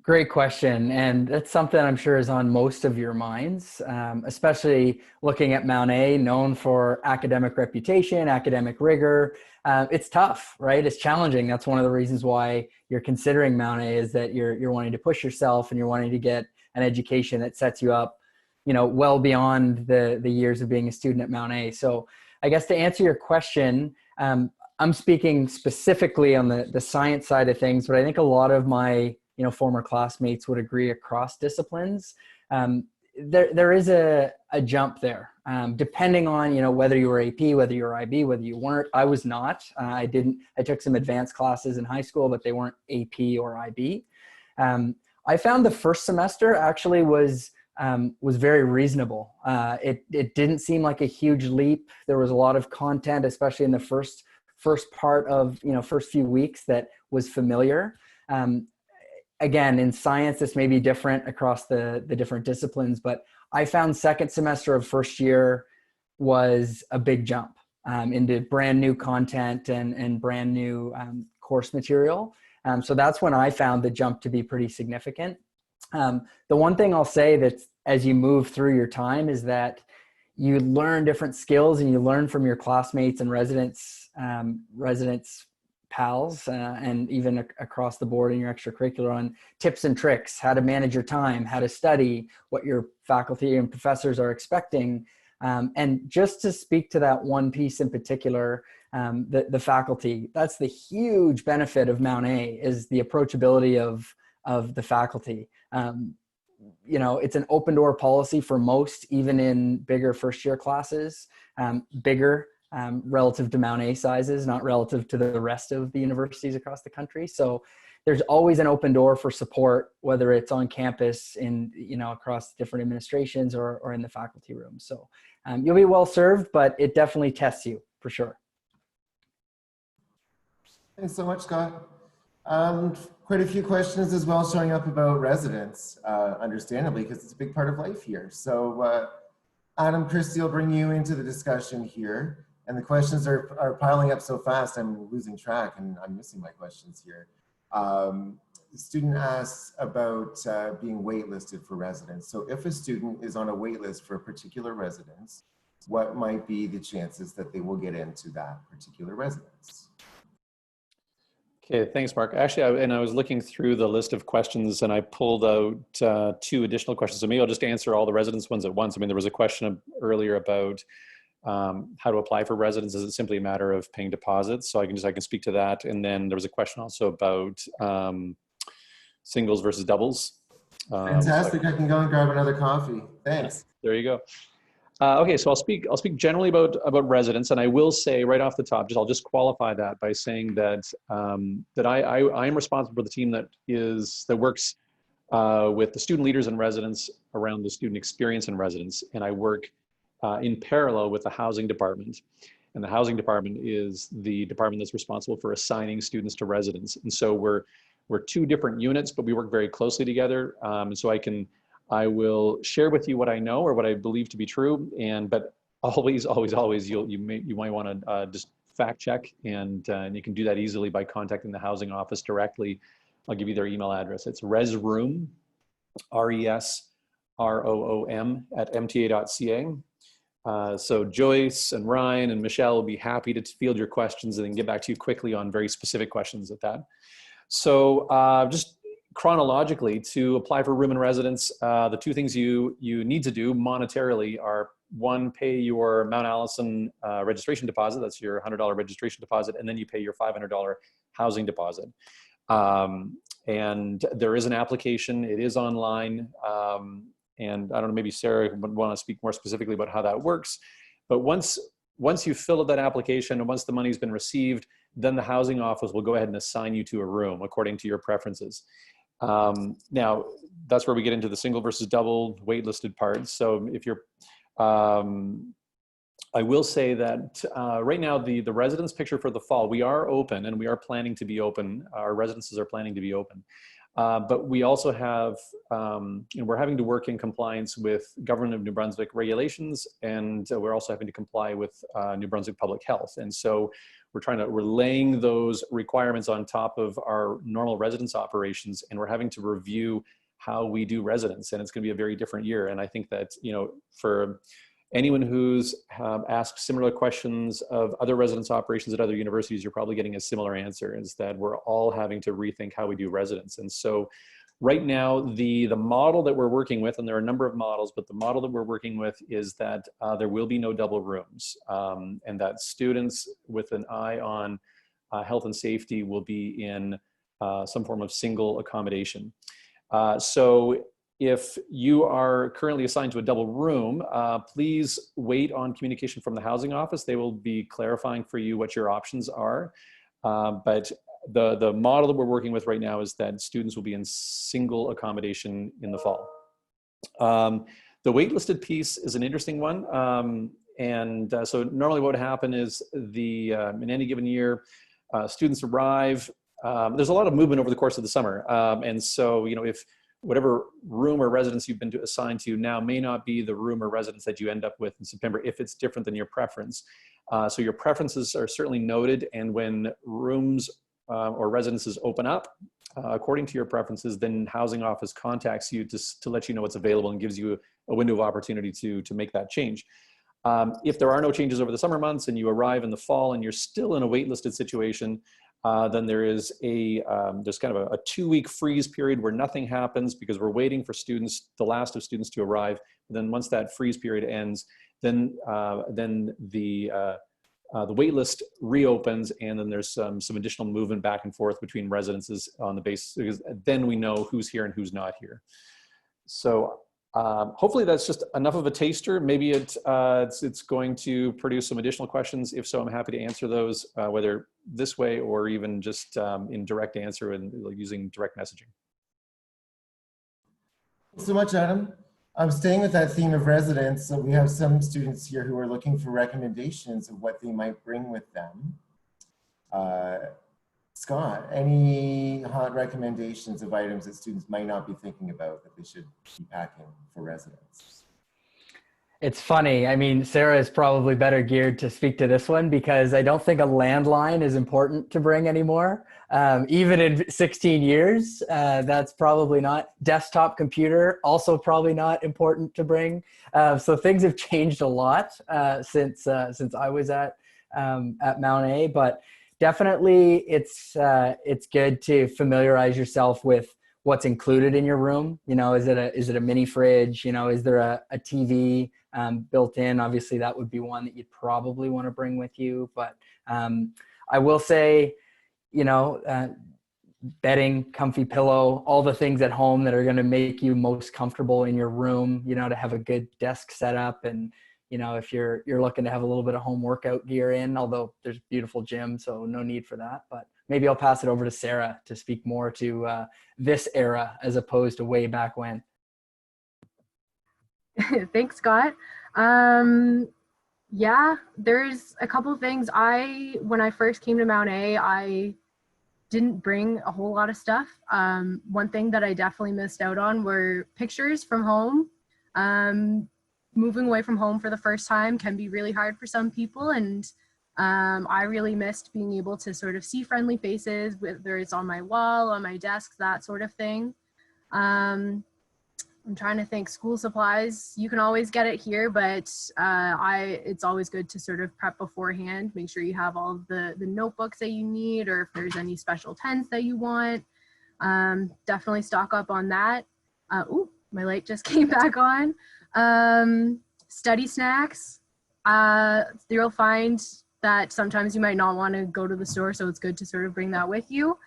Great question. And that's something I'm sure is on most of your minds, especially looking at Mount A, known for academic reputation, academic rigor. It's tough, right? It's challenging. That's one of the reasons why you're considering Mount A, is that you're wanting to push yourself and you're wanting to get an education that sets you up, you know, well beyond the years of being a student at Mount A. So I guess to answer your question, I'm speaking specifically on the science side of things, but I think a lot of my former classmates would agree across disciplines. There is a jump there, depending on, whether you were AP, whether you were IB, whether you weren't. I was not. I took some advanced classes in high school, but they weren't AP or IB. I found the first semester actually was very reasonable. It didn't seem like a huge leap. There was a lot of content, especially in the first part of, first few weeks, that was familiar. Again, in science, this may be different across the different disciplines, but I found second semester of first year was a big jump into brand new content and brand new course material. So that's when I found the jump to be pretty significant. The one thing I'll say that as you move through your time is that you learn different skills and you learn from your classmates and residents pals, and even across the board in your extracurricular, on tips and tricks, how to manage your time, how to study, what your faculty and professors are expecting. And just to speak to that one piece in particular, the faculty, that's the huge benefit of Mount A, is the approachability of the faculty. It's an open door policy for most, even in bigger first year classes, bigger relative to Mount A sizes, not relative to the rest of the universities across the country. So there's always an open door for support, whether it's on campus, across different administrations or in the faculty room. So you'll be well served, but it definitely tests you for sure.
Thanks so much, Scott. Quite a few questions as well showing up about residents, understandably, because it's a big part of life here. So Adam, Christy will bring you into the discussion here. And the questions are piling up so fast, I'm losing track and I'm missing my questions here. The student asks about being waitlisted for residence. So if a student is on a wait list for a particular residence, what might be the chances that they will get into that particular residence?
Okay, thanks, Mark. Actually, I was looking through the list of questions and I pulled out 2 additional questions. So maybe I'll just answer all the residence ones at once. I mean, there was a question earlier about how to apply for residence. Is it simply a matter of paying deposits? So I can speak to that. And then there was a question also about singles versus doubles.
Fantastic. I can go and grab another coffee. Thanks.
There you go. Okay, so I'll speak generally about residents, and I will say right off the top, I'll just qualify that by saying that that I am responsible for the team that works with the student leaders and residents around the student experience and residents, and I work in parallel with the housing department. And the housing department is the department that's responsible for assigning students to residents. And so we're two different units, but we work very closely together. And so I will share with you what I know or what I believe to be true. But always, you might want to just fact check, and you can do that easily by contacting the housing office directly. I'll give you their email address. It's resroom, RESROOM @mta.ca. So Joyce and Ryan and Michelle will be happy to field your questions and then get back to you quickly on very specific questions at that. So just chronologically, to apply for room and residence, the two things you need to do monetarily are, one, pay your Mount Allison registration deposit. That's your $100 registration deposit. And then you pay your $500 housing deposit. And there is an application. It is online. And I don't know, maybe Sarah would want to speak more specifically about how that works. But once you fill out that application and once the money's been received, then the housing office will go ahead and assign you to a room according to your preferences. Now, that's where we get into the single versus double waitlisted part. So if you're, I will say that right now, the residence picture for the fall, we are open and we are planning to be open. Our residences are planning to be open. But we also have, we're having to work in compliance with Government of New Brunswick regulations, and we're also having to comply with New Brunswick Public Health. And so we're laying those requirements on top of our normal residence operations, and we're having to review how we do residence, and it's going to be a very different year. And I think that, for anyone who's asked similar questions of other residence operations at other universities, you're probably getting a similar answer, is that we're all having to rethink how we do residence. And so right now, the model that we're working with, and there are a number of models, but the model that we're working with is that there will be no double rooms, and that students with an eye on health and safety will be in some form of single accommodation. So if you are currently assigned to a double room, please wait on communication from the housing office. They will be clarifying for you what your options are. But the model that we're working with right now is that students will be in single accommodation in the fall. The waitlisted piece is an interesting one. So normally what would happen is in any given year, students arrive. There's a lot of movement over the course of the summer. And so, if whatever room or residence you've been assigned to now may not be the room or residence that you end up with in September if it's different than your preference. So your preferences are certainly noted, and when rooms or residences open up, according to your preferences, then housing office contacts you to let you know what's available and gives you a window of opportunity to make that change. If there are no changes over the summer months and you arrive in the fall and you're still in a waitlisted situation, then there's kind of a 2-week freeze period where nothing happens because we're waiting for the last of students to arrive. And then once that freeze period ends, then the wait list reopens, and then there's some additional movement back and forth between residences on the basis, because then we know who's here and who's not here. So hopefully that's just enough of a taster. Maybe it's going to produce some additional questions. If so, I'm happy to answer those, whether this way or even just in direct answer and using direct messaging.
Thanks so much, Adam. I'm staying with that theme of residence. So we have some students here who are looking for recommendations of what they might bring with them. Scott, any hot recommendations of items that students might not be thinking about that they should be packing for residence?
It's funny. I mean, Sarah is probably better geared to speak to this one because I don't think a landline is important to bring anymore. Even in 16 years, that's probably not. Desktop computer, also probably not important to bring. So things have changed a lot since I was at Mount A, but definitely it's good to familiarize yourself with what's included in your room. Is it a mini fridge? Is there a TV built in? Obviously that would be one that you'd probably want to bring with you. But I will say, bedding, comfy pillow, all the things at home that are going to make you most comfortable in your room, to have a good desk set up and, you know, if you're looking to have a little bit of home workout gear in, although there's a beautiful gym, so no need for that. But maybe I'll pass it over to Sarah to speak more to this era as opposed to way back when.
Thanks, Scott. Yeah, there's a couple things. When I first came to Mount A, I didn't bring a whole lot of stuff. One thing that I definitely missed out on were pictures from home. Moving away from home for the first time can be really hard for some people, and I really missed being able to sort of see friendly faces, whether it's on my wall, on my desk, that sort of thing. I'm trying to think. School supplies, you can always get it here, but it's always good to sort of prep beforehand. Make sure you have all of the notebooks that you need, or if there's any special pens that you want. Definitely stock up on that. Ooh, my light just came back on. Study snacks. You'll find that sometimes you might not want to go to the store, so it's good to sort of bring that with you.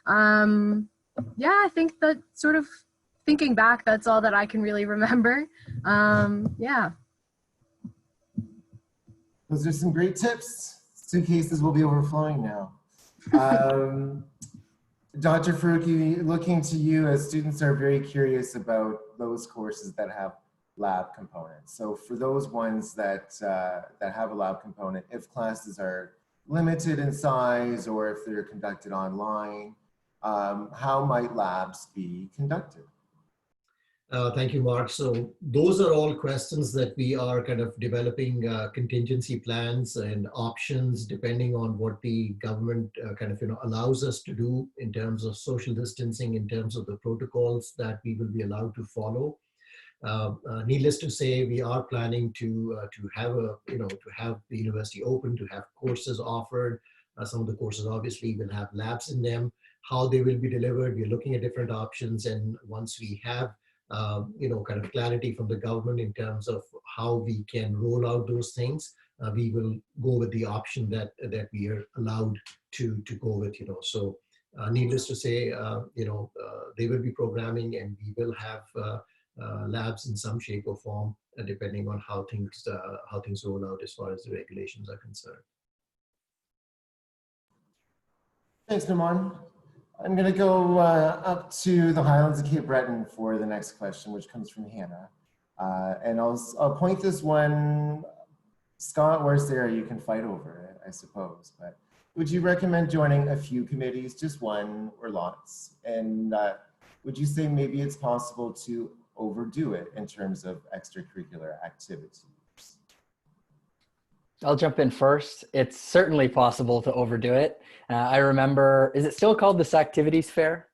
Yeah, I think that sort of, thinking back, that's all that I can really remember. Yeah.
Those are some great tips. Suitcases will be overflowing now. Dr. Faruqi, looking to you, as students are very curious about those courses that have lab components. So for those ones that have a lab component, if classes are limited in size or if they're conducted online, how might labs be conducted?
Thank you, Mark. So those are all questions that we are kind of developing contingency plans and options depending on what the government kind of allows us to do in terms of social distancing, in terms of the protocols that we will be allowed to follow. Needless to say, we are planning to have the university open, to have courses offered. Some of the courses obviously will have labs in them. How they will be delivered, we're looking at different options, and once we have kind of clarity from the government in terms of how we can roll out those things, we will go with the option that we are allowed to go with. So needless to say, they will be programming, and we will have labs in some shape or form, depending on how things roll out as far as the regulations are concerned.
Thanks, Noman. I'm going to go up to the Highlands of Cape Breton for the next question, which comes from Hannah. And I'll point this one, Scott or Sarah, you can fight over it, I suppose. But would you recommend joining a few committees, just one or lots? And would you say maybe it's possible to overdo it in terms of extracurricular activities?
I'll jump in first. It's certainly possible to overdo it. I remember, is it still called the Sactivities Fair?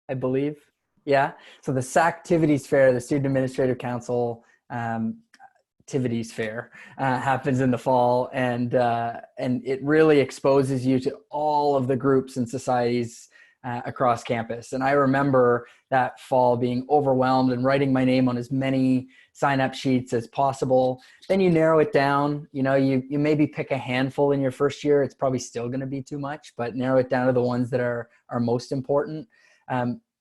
I believe. Yeah. So the Sactivities Fair, the Student Administrative Council Activities Fair, happens in the fall, and it really exposes you to all of the groups and societies across campus. And I remember that fall being overwhelmed and writing my name on as many sign-up sheets as possible. Then you narrow it down. You maybe pick a handful in your first year. It's probably still going to be too much, but narrow it down to the ones that are most important.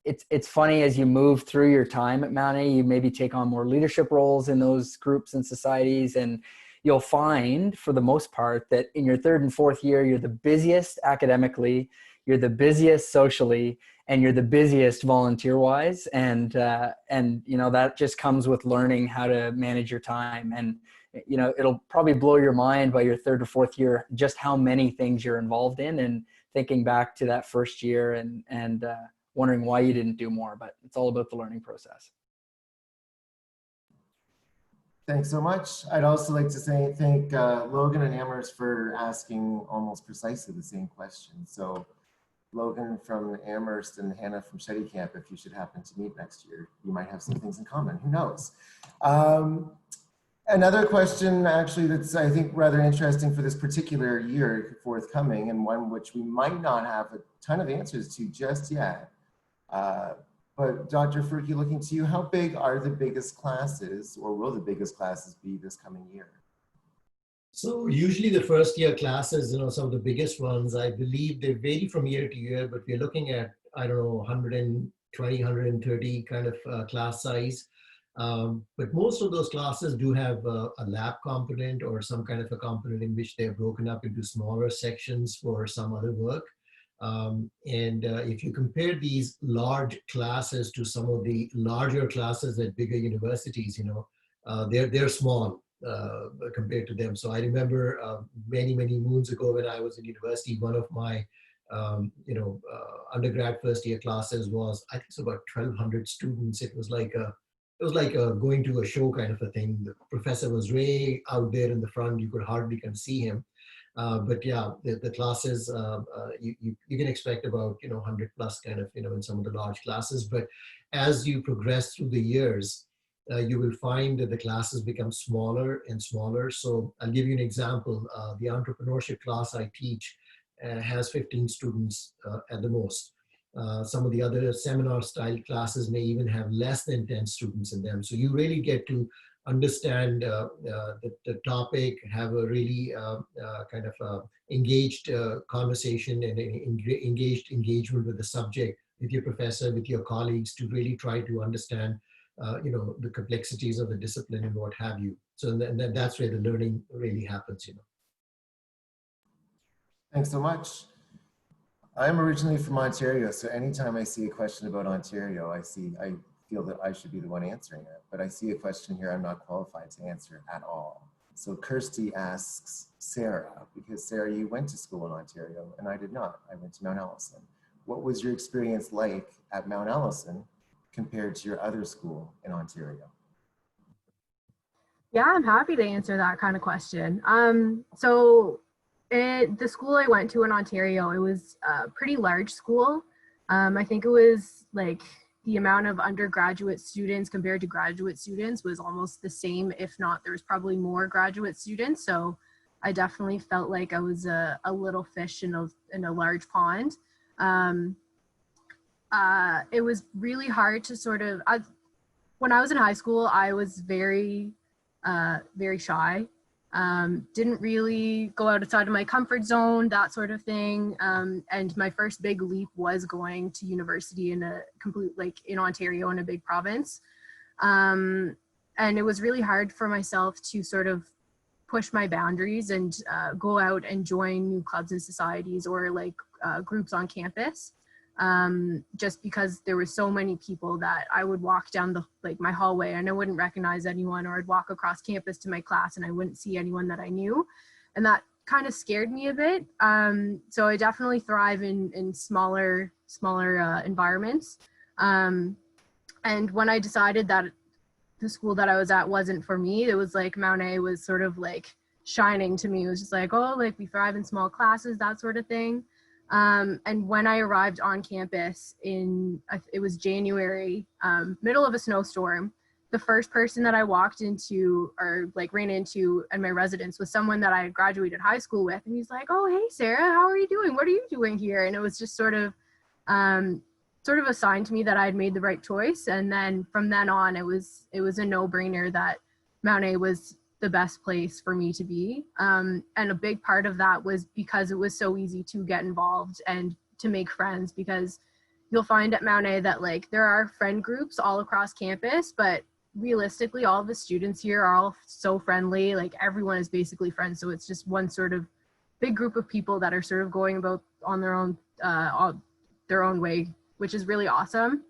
It's funny, as you move through your time at Mount A, you maybe take on more leadership roles in those groups and societies, and you'll find, for the most part, that in your third and fourth year, you're the busiest academically, you're the busiest socially, and you're the busiest volunteer-wise. And that just comes with learning how to manage your time. And it'll probably blow your mind by your third or fourth year just how many things you're involved in, and thinking back to that first year and wondering why you didn't do more. But it's all about the learning process.
Thanks so much. I'd also like to thank Logan and Amherst for asking almost precisely the same question. So Logan from Amherst and Hannah from Shetty Camp, if you should happen to meet next year, you might have some things in common, who knows? Another question actually that's, I think, rather interesting for this particular year forthcoming, and one which we might not have a ton of answers to just yet. But Dr. Faruqi, looking to you, how big are the biggest classes, or will the biggest classes be this coming year?
So usually the first year classes, some of the biggest ones, I believe they vary from year to year, but we're looking at, 120, 130 kind of class size. But most of those classes do have a lab component or some kind of a component in which they're broken up into smaller sections for some other work. If you compare these large classes to some of the larger classes at bigger universities, they're small compared to them. So I remember many moons ago when I was in university, one of my undergrad first year classes was, I think it's about 1,200 students. It was like going to a show kind of a thing. The professor was way out there in the front. You could hardly kind of see him. But yeah, the classes, you can expect about, 100 plus kind of, in some of the large classes. But as you progress through the years, you will find that the classes become smaller and smaller. So I'll give you an example. The entrepreneurship class I teach has 15 students at the most. Some of the other seminar style classes may even have less than 10 students in them. So you really get to understand the topic, have a really kind of engaged conversation and engaged engagement with the subject, with your professor, with your colleagues, to really try to understand the complexities of the discipline and what have you. So that's where the learning really happens.
Thanks so much. I'm originally from Ontario, so anytime I see a question about Ontario, I feel that I should be the one answering it. But I see a question here I'm not qualified to answer at all. So Kirsty asks Sarah, because Sarah, you went to school in Ontario and I did not. I went to Mount Allison. What was your experience like at Mount Allison compared to your other school in Ontario?
Yeah, I'm happy to answer that kind of question. The school I went to in Ontario, it was a pretty large school. I think it was like the amount of undergraduate students compared to graduate students was almost the same. If not, there was probably more graduate students. So I definitely felt like I was a little fish in a large pond. It was really hard to when I was in high school, I was very shy. Didn't really go outside of my comfort zone, that sort of thing. And my first big leap was going to university in in Ontario, in a big province. And it was really hard for myself to sort of push my boundaries and go out and join new clubs and societies or groups on campus. Just because there were so many people that I would walk down my hallway and I wouldn't recognize anyone, or I'd walk across campus to my class and I wouldn't see anyone that I knew. And that kind of scared me a bit. So I definitely thrive in smaller environments. And when I decided that the school that I was at wasn't for me, it was like Mount A was sort of like shining to me. It was just like, oh, we thrive in small classes, that sort of thing. And when I arrived on campus it was January, middle of a snowstorm, the first person that I walked into or ran into in my residence was someone that I had graduated high school with. And he's like, oh, hey, Sarah, how are you doing? What are you doing here? And it was just sort of a sign to me that I had made the right choice. And then from then on, it was a no-brainer that Mount A was the best place for me to be. And a big part of that was because it was so easy to get involved and to make friends, because you'll find at Mount A that there are friend groups all across campus, but realistically all of the students here are all so friendly. Everyone is basically friends. So it's just one sort of big group of people that are sort of going about on their own way, which is really awesome.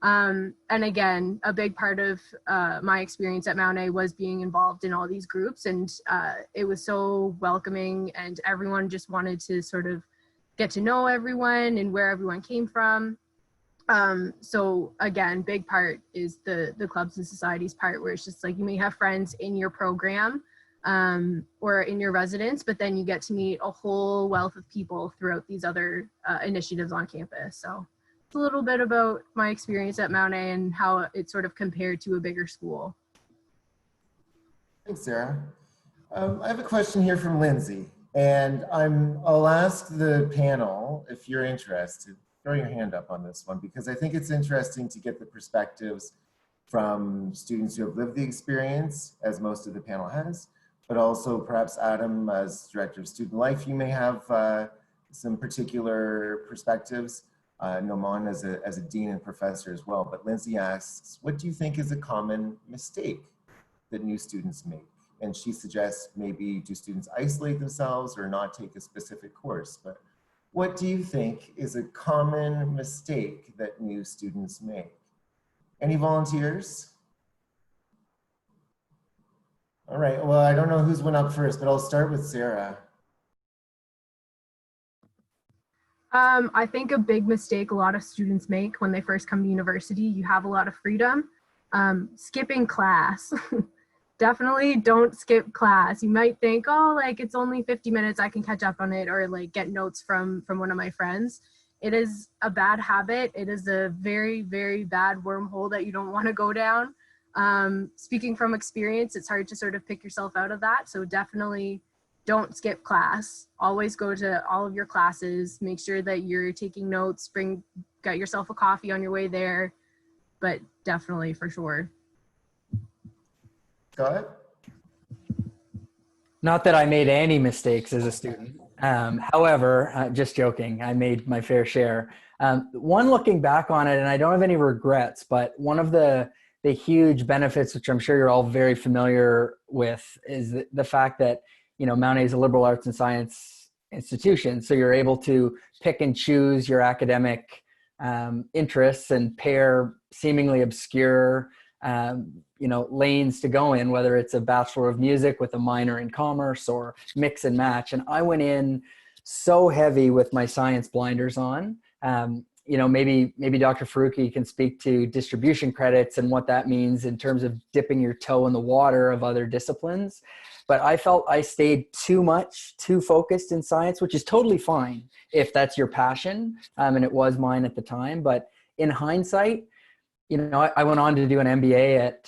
And again, a big part of my experience at Mount A was being involved in all these groups, and it was so welcoming, and everyone just wanted to sort of get to know everyone and where everyone came from. So again, big part is the clubs and societies part, where it's just you may have friends in your program or in your residence, but then you get to meet a whole wealth of people throughout these other initiatives on campus. So a little bit about my experience at Mount A and how it sort of compared to a bigger school.
Thanks, Sarah. I have a question here from Lindsay, and I'll ask the panel if you're interested. Throw your hand up on this one, because I think it's interesting to get the perspectives from students who have lived the experience, as most of the panel has, but also perhaps Adam, as Director of Student Life, you may have some particular perspectives. Noman as a dean and professor as well. But Lindsay asks, what do you think is a common mistake that new students make? And she suggests maybe do students isolate themselves or not take a specific course? But what do you think is a common mistake that new students make? Any volunteers? All right, well, I don't know who's went up first, but I'll start with Sarah.
I think a big mistake a lot of students make when they first come to university, you have a lot of freedom. Skipping class. Definitely don't skip class. You might think, oh, like it's only 50 minutes, I can catch up on it, or like get notes from one of my friends. It is a bad habit. It is a very, very bad wormhole that you don't want to go down. Speaking from experience, it's hard to sort of pick yourself out of that. So definitely don't skip class. Always go to all of your classes. Make sure that you're taking notes. Get yourself a coffee on your way there. But definitely, for sure.
Scott?
Not that I made any mistakes as a student. However, just joking, I made my fair share. One, looking back on it, and I don't have any regrets, but one of the huge benefits, which I'm sure you're all very familiar with, is the fact that, you know, Mount A is a liberal arts and science institution. So you're able to pick and choose your academic interests and pair seemingly obscure lanes to go in, whether it's a Bachelor of Music with a minor in commerce or mix and match. And I went in so heavy with my science blinders on. Maybe Dr. Faruqi can speak to distribution credits and what that means in terms of dipping your toe in the water of other disciplines. But I felt I stayed too focused in science, which is totally fine if that's your passion. And it was mine at the time. But in hindsight, you know, I went on to do an MBA at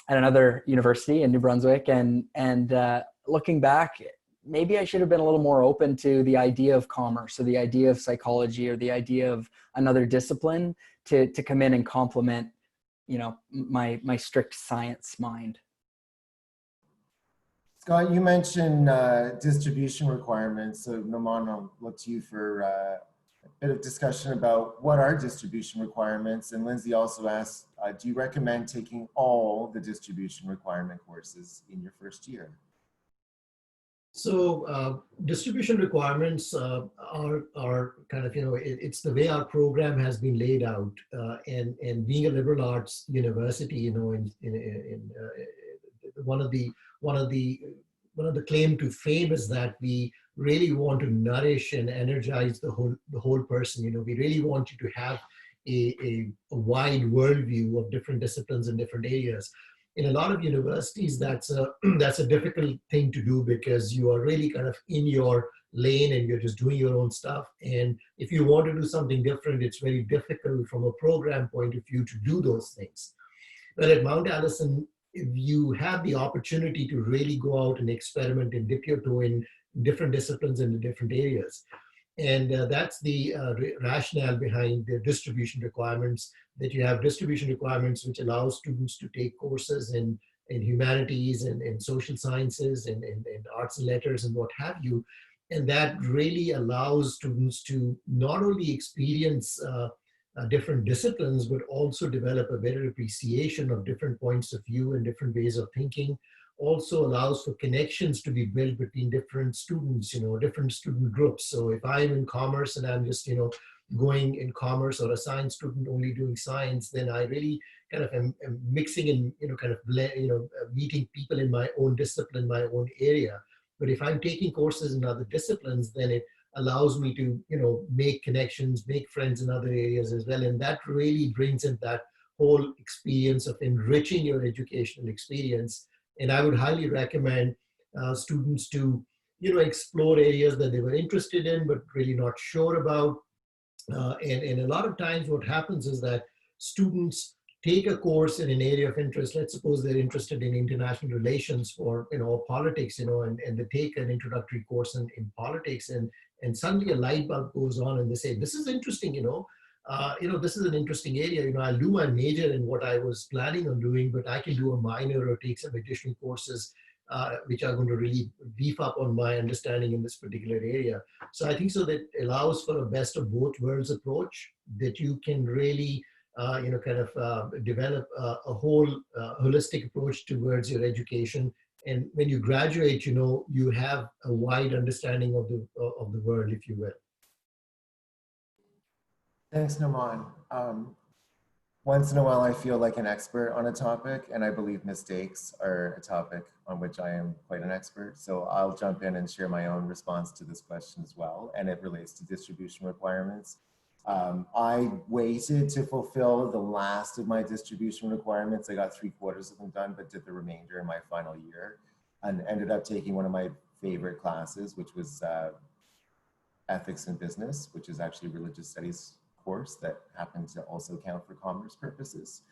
another university in New Brunswick, and looking back, maybe I should have been a little more open to the idea of commerce or the idea of psychology or the idea of another discipline to come in and complement, you know, my strict science mind.
Scott, you mentioned distribution requirements, so Noman, I'll look to you for a bit of discussion about what are distribution requirements. And Lindsay also asked, do you recommend taking all the distribution requirement courses in your first year?
So distribution requirements are kind of, you know, it's the way our program has been laid out, and being a liberal arts university, you know, in one of the claim to fame is that we really want to nourish and energize the whole person. You know, we really want you to have a wide worldview of different disciplines in different areas. In a lot of universities, that's a difficult thing to do because you are really kind of in your lane and you're just doing your own stuff. And if you want to do something different, it's very difficult from a program point of view to do those things. But at Mount Allison, you have the opportunity to really go out and experiment and dip your toe in different disciplines in the different areas. And that's the rationale behind the distribution requirements, that you have distribution requirements which allow students to take courses in humanities and social sciences and arts and letters and what have you. And that really allows students to not only experience different disciplines, but also develop a better appreciation of different points of view and different ways of thinking. Also allows for connections to be built between different students, you know, different student groups. So if I'm in commerce and I'm just, you know, going in commerce, or a science student only doing science, then I really kind of am mixing and, you know, kind of, meeting people in my own discipline, my own area. But if I'm taking courses in other disciplines, then it allows me to, you know, make connections, make friends in other areas as well. And that really brings in that whole experience of enriching your educational experience. And I would highly recommend students to, you know, explore areas that they were interested in, but really not sure about. And a lot of times what happens is that students take a course in an area of interest. Let's suppose they're interested in international relations or, you know, politics, you know, and they take an introductory course in politics, and suddenly a light bulb goes on and they say, this is interesting, you know, this is an interesting area. You know, I'll do my major in what I was planning on doing, but I can do a minor or take some additional courses which are going to really beef up on my understanding in this particular area. So I think so that allows for a best of both worlds approach, that you can really develop a whole holistic approach towards your education. And when you graduate, you have a wide understanding of the world, if you will.
Thanks, Naman. Once in a while, I feel like an expert on a topic, and I believe mistakes are a topic on which I am quite an expert. So I'll jump in and share my own response to this question as well, and it relates to distribution requirements. I waited to fulfill the last of my distribution requirements. I got 3/4 of them done, but did the remainder in my final year, and ended up taking one of my favorite classes, which was ethics and business, which is actually a religious studies course that happened to also count for commerce purposes.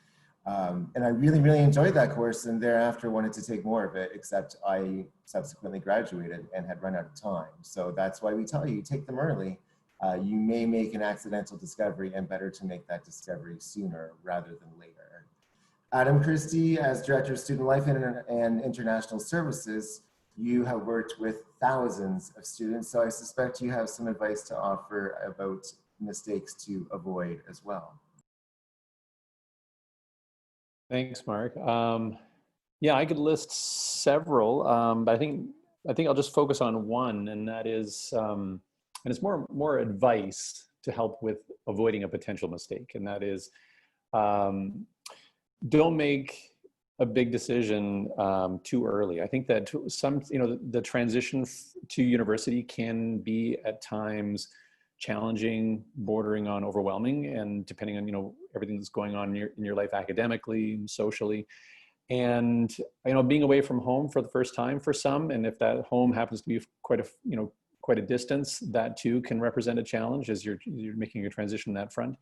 And I really, really enjoyed that course, and thereafter wanted to take more of it, except I subsequently graduated and had run out of time. So that's why we tell you, take them early. You may make an accidental discovery, and better to make that discovery sooner rather than later. Adam Christie, as Director of Student Life and International Services, you have worked with thousands of students, so I suspect you have some advice to offer about mistakes to avoid as well.
Thanks, Mark. Yeah, I could list several, but I think I'll just focus on one, and that is, and it's more advice to help with avoiding a potential mistake, and that is, don't make a big decision too early. I think that the transition to university can be at times challenging, bordering on overwhelming, and depending on everything that's going on in your life academically, socially, and being away from home for the first time for some, and if that home happens to be quite a distance, that too can represent a challenge as you're making a transition in that front.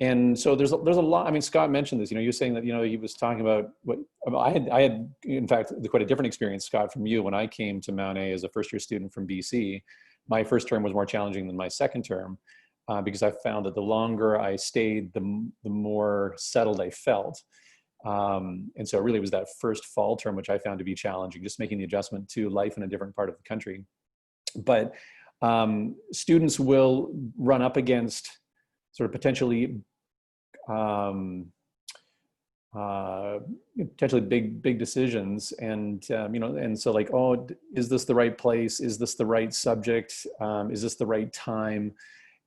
And so there's a lot. I mean, Scott mentioned this. You're saying that he was talking about what I had in fact quite a different experience, Scott, from you when I came to Mount A as a first-year student from BC. My first term was more challenging than my second term because I found that the longer I stayed, the more settled I felt. And so it really was that first fall term which I found to be challenging, just making the adjustment to life in a different part of the country. But students will run up against sort of potentially big decisions, and and so like, oh, is this the right place? Is this the right subject? Is this the right time?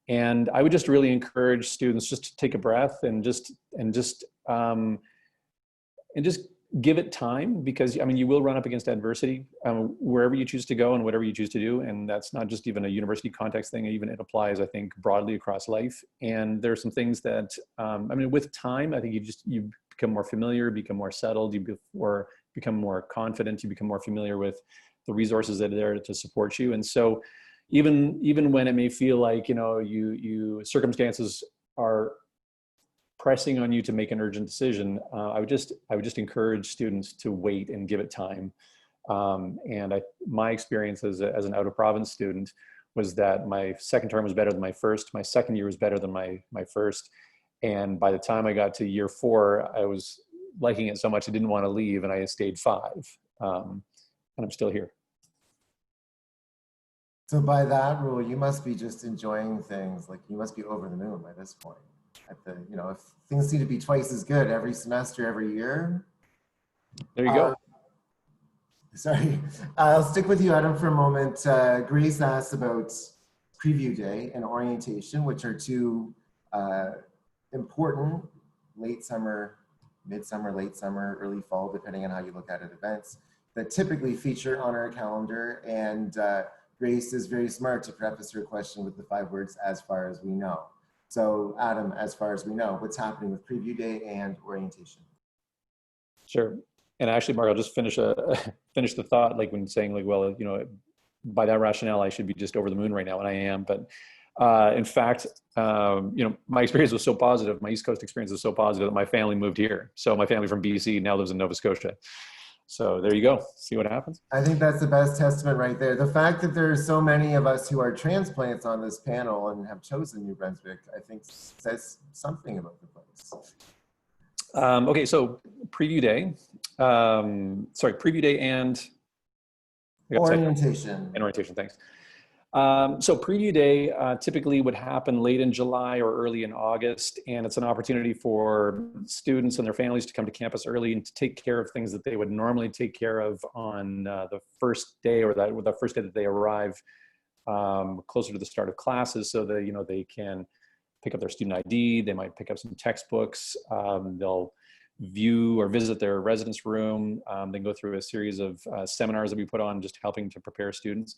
And I would just really encourage students just to take a breath and just give it time, because you will run up against adversity wherever you choose to go and whatever you choose to do, and that's not just even a university context thing. Even it applies, I think, broadly across life. And there are some things that with time, I think you become more familiar, become more settled, you become more confident, you become more familiar with the resources that are there to support you. And so even when it may feel like circumstances are pressing on you to make an urgent decision, I would just encourage students to wait and give it time. And my experience as an out of province student was that my second term was better than my first. My second year was better than my first. And by the time I got to year 4, I was liking it so much I didn't want to leave, and I stayed 5. And I'm still here.
So by that rule, you must be just enjoying things. Like, you must be over the moon by this point. If things seem to be twice as good every semester, every year.
There you go.
Sorry, I'll stick with you, Adam, for a moment. Grace asked about preview day and orientation, which are two important late summer, midsummer, late summer, early fall, depending on how you look at it, events that typically feature on our calendar. And Grace is very smart to preface her question with the 5 words, "as far as we know." So Adam, as far as we know, what's happening with preview day and orientation?
Sure. And actually, Mark, I'll just finish the thought, like when saying like, well, by that rationale, I should be just over the moon right now, and I am. But in fact, my experience was so positive. My East Coast experience was so positive that my family moved here. So my family from BC now lives in Nova Scotia. So there you go. See what happens.
I think that's the best testament right there. The fact that there are so many of us who are transplants on this panel and have chosen New Brunswick, I think says something about the place.
Okay, so preview day. Preview day and
Orientation.
And orientation, thanks. So preview day typically would happen late in July or early in August, and it's an opportunity for students and their families to come to campus early and to take care of things that they would normally take care of on the first day or the first day that they arrive closer to the start of classes, so that, you know, they can pick up their student ID, they might pick up some textbooks, they'll view or visit their residence room, they go through a series of seminars that we put on just helping to prepare students.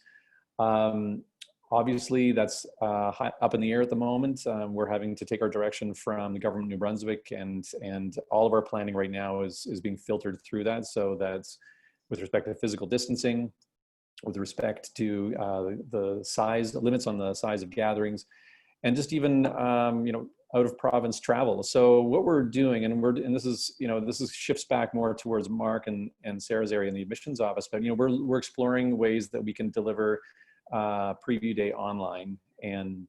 Obviously, that's up in the air at the moment. We're having to take our direction from the government of New Brunswick, and all of our planning right now is being filtered through that. So that's with respect to physical distancing, with respect to the limits on the size of gatherings, and just even you know, out of province travel. So what we're doing, and this is, you know, this is shifts back more towards Mark and Sarah's area in the admissions office, but, you know, we're exploring ways that we can deliver preview day online and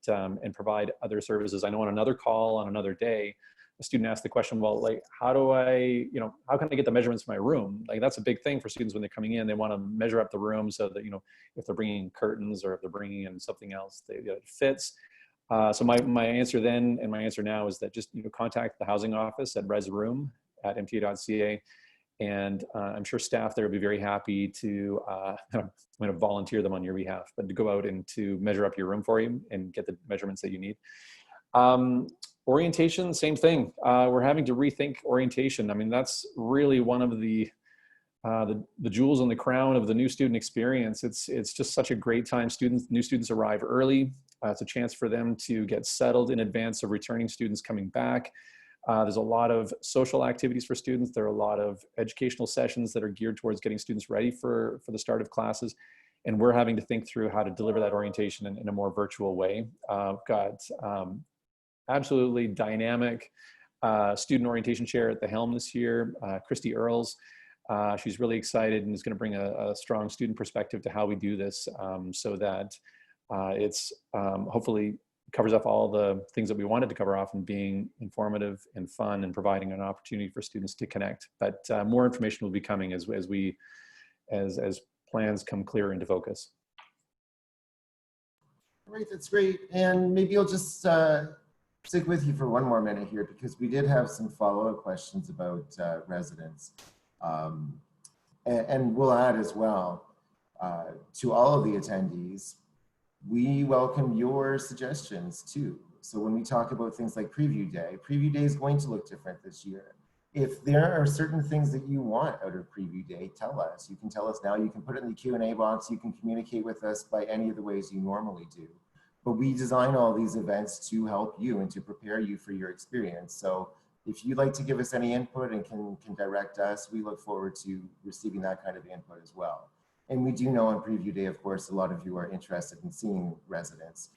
provide other services. I know on another call on another day, a student asked the question, well, like, how can I get the measurements for my room? Like, that's a big thing for students when they're coming in. They want to measure up the room so that, you know, if they're bringing curtains or if they're bringing in something else, it fits. So my answer then and my answer now is that just, you know, contact the housing office at resroom@mta.ca. And I'm sure staff there would be very happy to, I'm going to volunteer them on your behalf, but to go out and to measure up your room for you and get the measurements that you need. Orientation, same thing. We're having to rethink orientation. I mean, that's really one of the jewels in the crown of the new student experience. It's just such a great time. New students arrive early. It's a chance for them to get settled in advance of returning students coming back. There's a lot of social activities for students. There are a lot of educational sessions that are geared towards getting students ready for the start of classes. And we're having to think through how to deliver that orientation in a more virtual way. I've got absolutely dynamic student orientation chair at the helm this year, Christy Earls. She's really excited and is going to bring a strong student perspective to how we do this, so that it's hopefully covers up all the things that we wanted to cover off, and being informative and fun and providing an opportunity for students to connect. But more information will be coming as plans come clear into focus.
All right, that's great. And maybe I'll just stick with you for one more minute here, because we did have some follow-up questions about residents. And we'll add as well, to all of the attendees, we welcome your suggestions too. So when we talk about things like preview day is going to look different this year. If there are certain things that you want out of preview day, tell us. You can tell us now. You can put it in the Q&A box. You can communicate with us by any of the ways you normally do. But we design all these events to help you and to prepare you for your experience. So if you'd like to give us any input and can direct us, we look forward to receiving that kind of input as well. And we do know on preview day, of course, a lot of you are interested in seeing residents.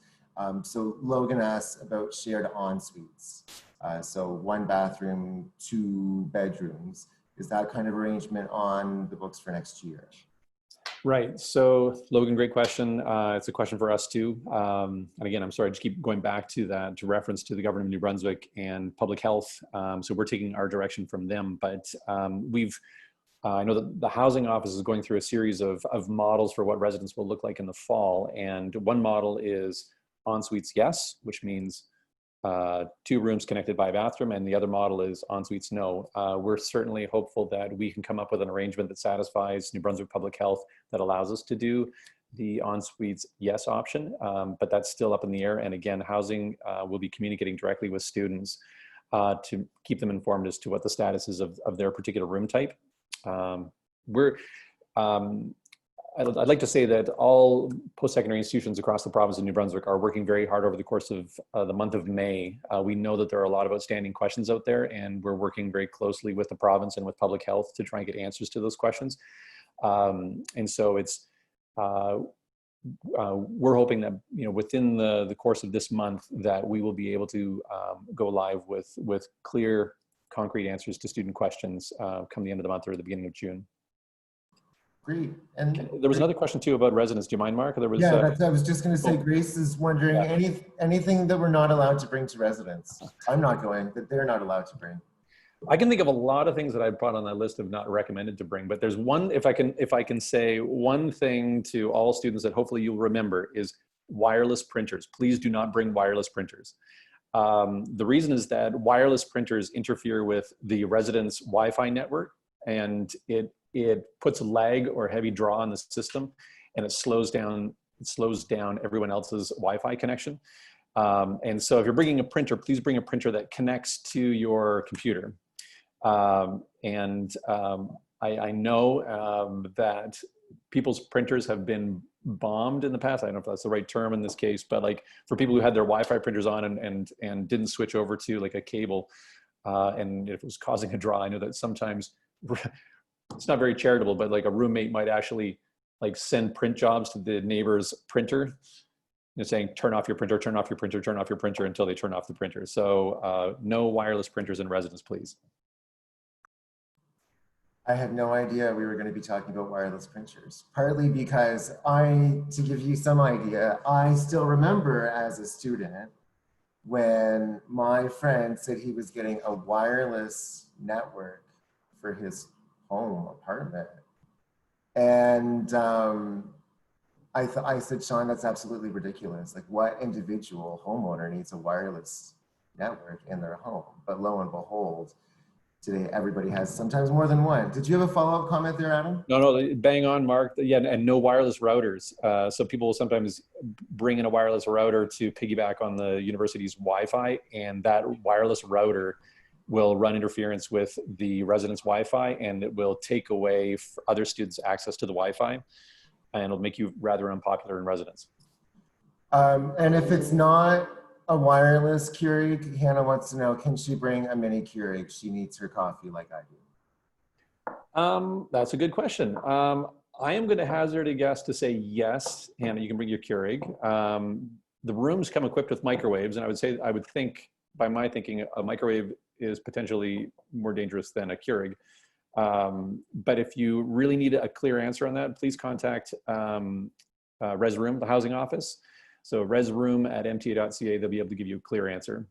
So Logan asks about shared en-suites. So 1 bathroom, 2 bedrooms. Is that kind of arrangement on the books for next year?
Right. So Logan, great question. It's a question for us too. And again, I'm sorry, I just keep going back to that, to reference to the government of New Brunswick and public health. So we're taking our direction from them, but I know that the housing office is going through a series of models for what residents will look like in the fall. And one model is en-suites, yes, which means 2 rooms connected by a bathroom, and the other model is en-suites, no. We're certainly hopeful that we can come up with an arrangement that satisfies New Brunswick Public Health that allows us to do the en-suites yes option, but that's still up in the air. And again, housing will be communicating directly with students to keep them informed as to what the status is of their particular room type. I'd like to say that all post-secondary institutions across the province of New Brunswick are working very hard over the course of the month of May. We know that there are a lot of outstanding questions out there, and we're working very closely with the province and with public health to try and get answers to those questions. And so it's, we're hoping that, you know, within the course of this month that we will be able to go live with clear, concrete answers to student questions come the end of the month or the beginning of June.
Great. And
there was another question too about residents. Do you mind, Mark? There was,
yeah, I was just going to say, Grace is wondering anything that we're not allowed to bring to residents. I'm not going, but they're not allowed to bring.
I can think of a lot of things that I've put on that list of not recommended to bring, but there's one, if I can say one thing to all students that hopefully you'll remember is wireless printers. Please do not bring wireless printers. The reason is that wireless printers interfere with the resident's Wi-Fi network, and it puts lag or heavy draw on the system, and it slows down everyone else's Wi-Fi connection. And so if you're bringing a printer, please bring a printer that connects to your computer. I know that people's printers have been bombed in the past. I don't know if that's the right term in this case, but like for people who had their Wi-Fi printers on and didn't switch over to like a cable, and it was causing a draw. I know that sometimes it's not very charitable, but like a roommate might actually like send print jobs to the neighbor's printer, saying, turn off your printer, turn off your printer, turn off your printer until they turn off the printer. So no wireless printers in residence, please.
I had no idea we were going to be talking about wireless printers, partly because to give you some idea, I still remember as a student when my friend said he was getting a wireless network for his home apartment. And I said, Sean, that's absolutely ridiculous. Like, what individual homeowner needs a wireless network in their home? But lo and behold, today everybody has sometimes more than one. Did you have a follow-up comment there, Adam?
No, bang on, Mark. Yeah, and no wireless routers. So people will sometimes bring in a wireless router to piggyback on the university's Wi-Fi, and that wireless router will run interference with the resident's Wi-Fi, and it will take away other students' access to the Wi-Fi, and it'll make you rather unpopular in residence.
And if it's not a wireless Keurig, Hannah wants to know, can she bring a mini Keurig? She needs her coffee like I do.
That's a good question. I am going to hazard a guess to say yes, Hannah, you can bring your Keurig. The rooms come equipped with microwaves, and I would think, by my thinking, a microwave is potentially more dangerous than a Keurig. But if you really need a clear answer on that, please contact Res Room, the housing office. So resroom@mta.ca, they'll be able to give you a clear answer.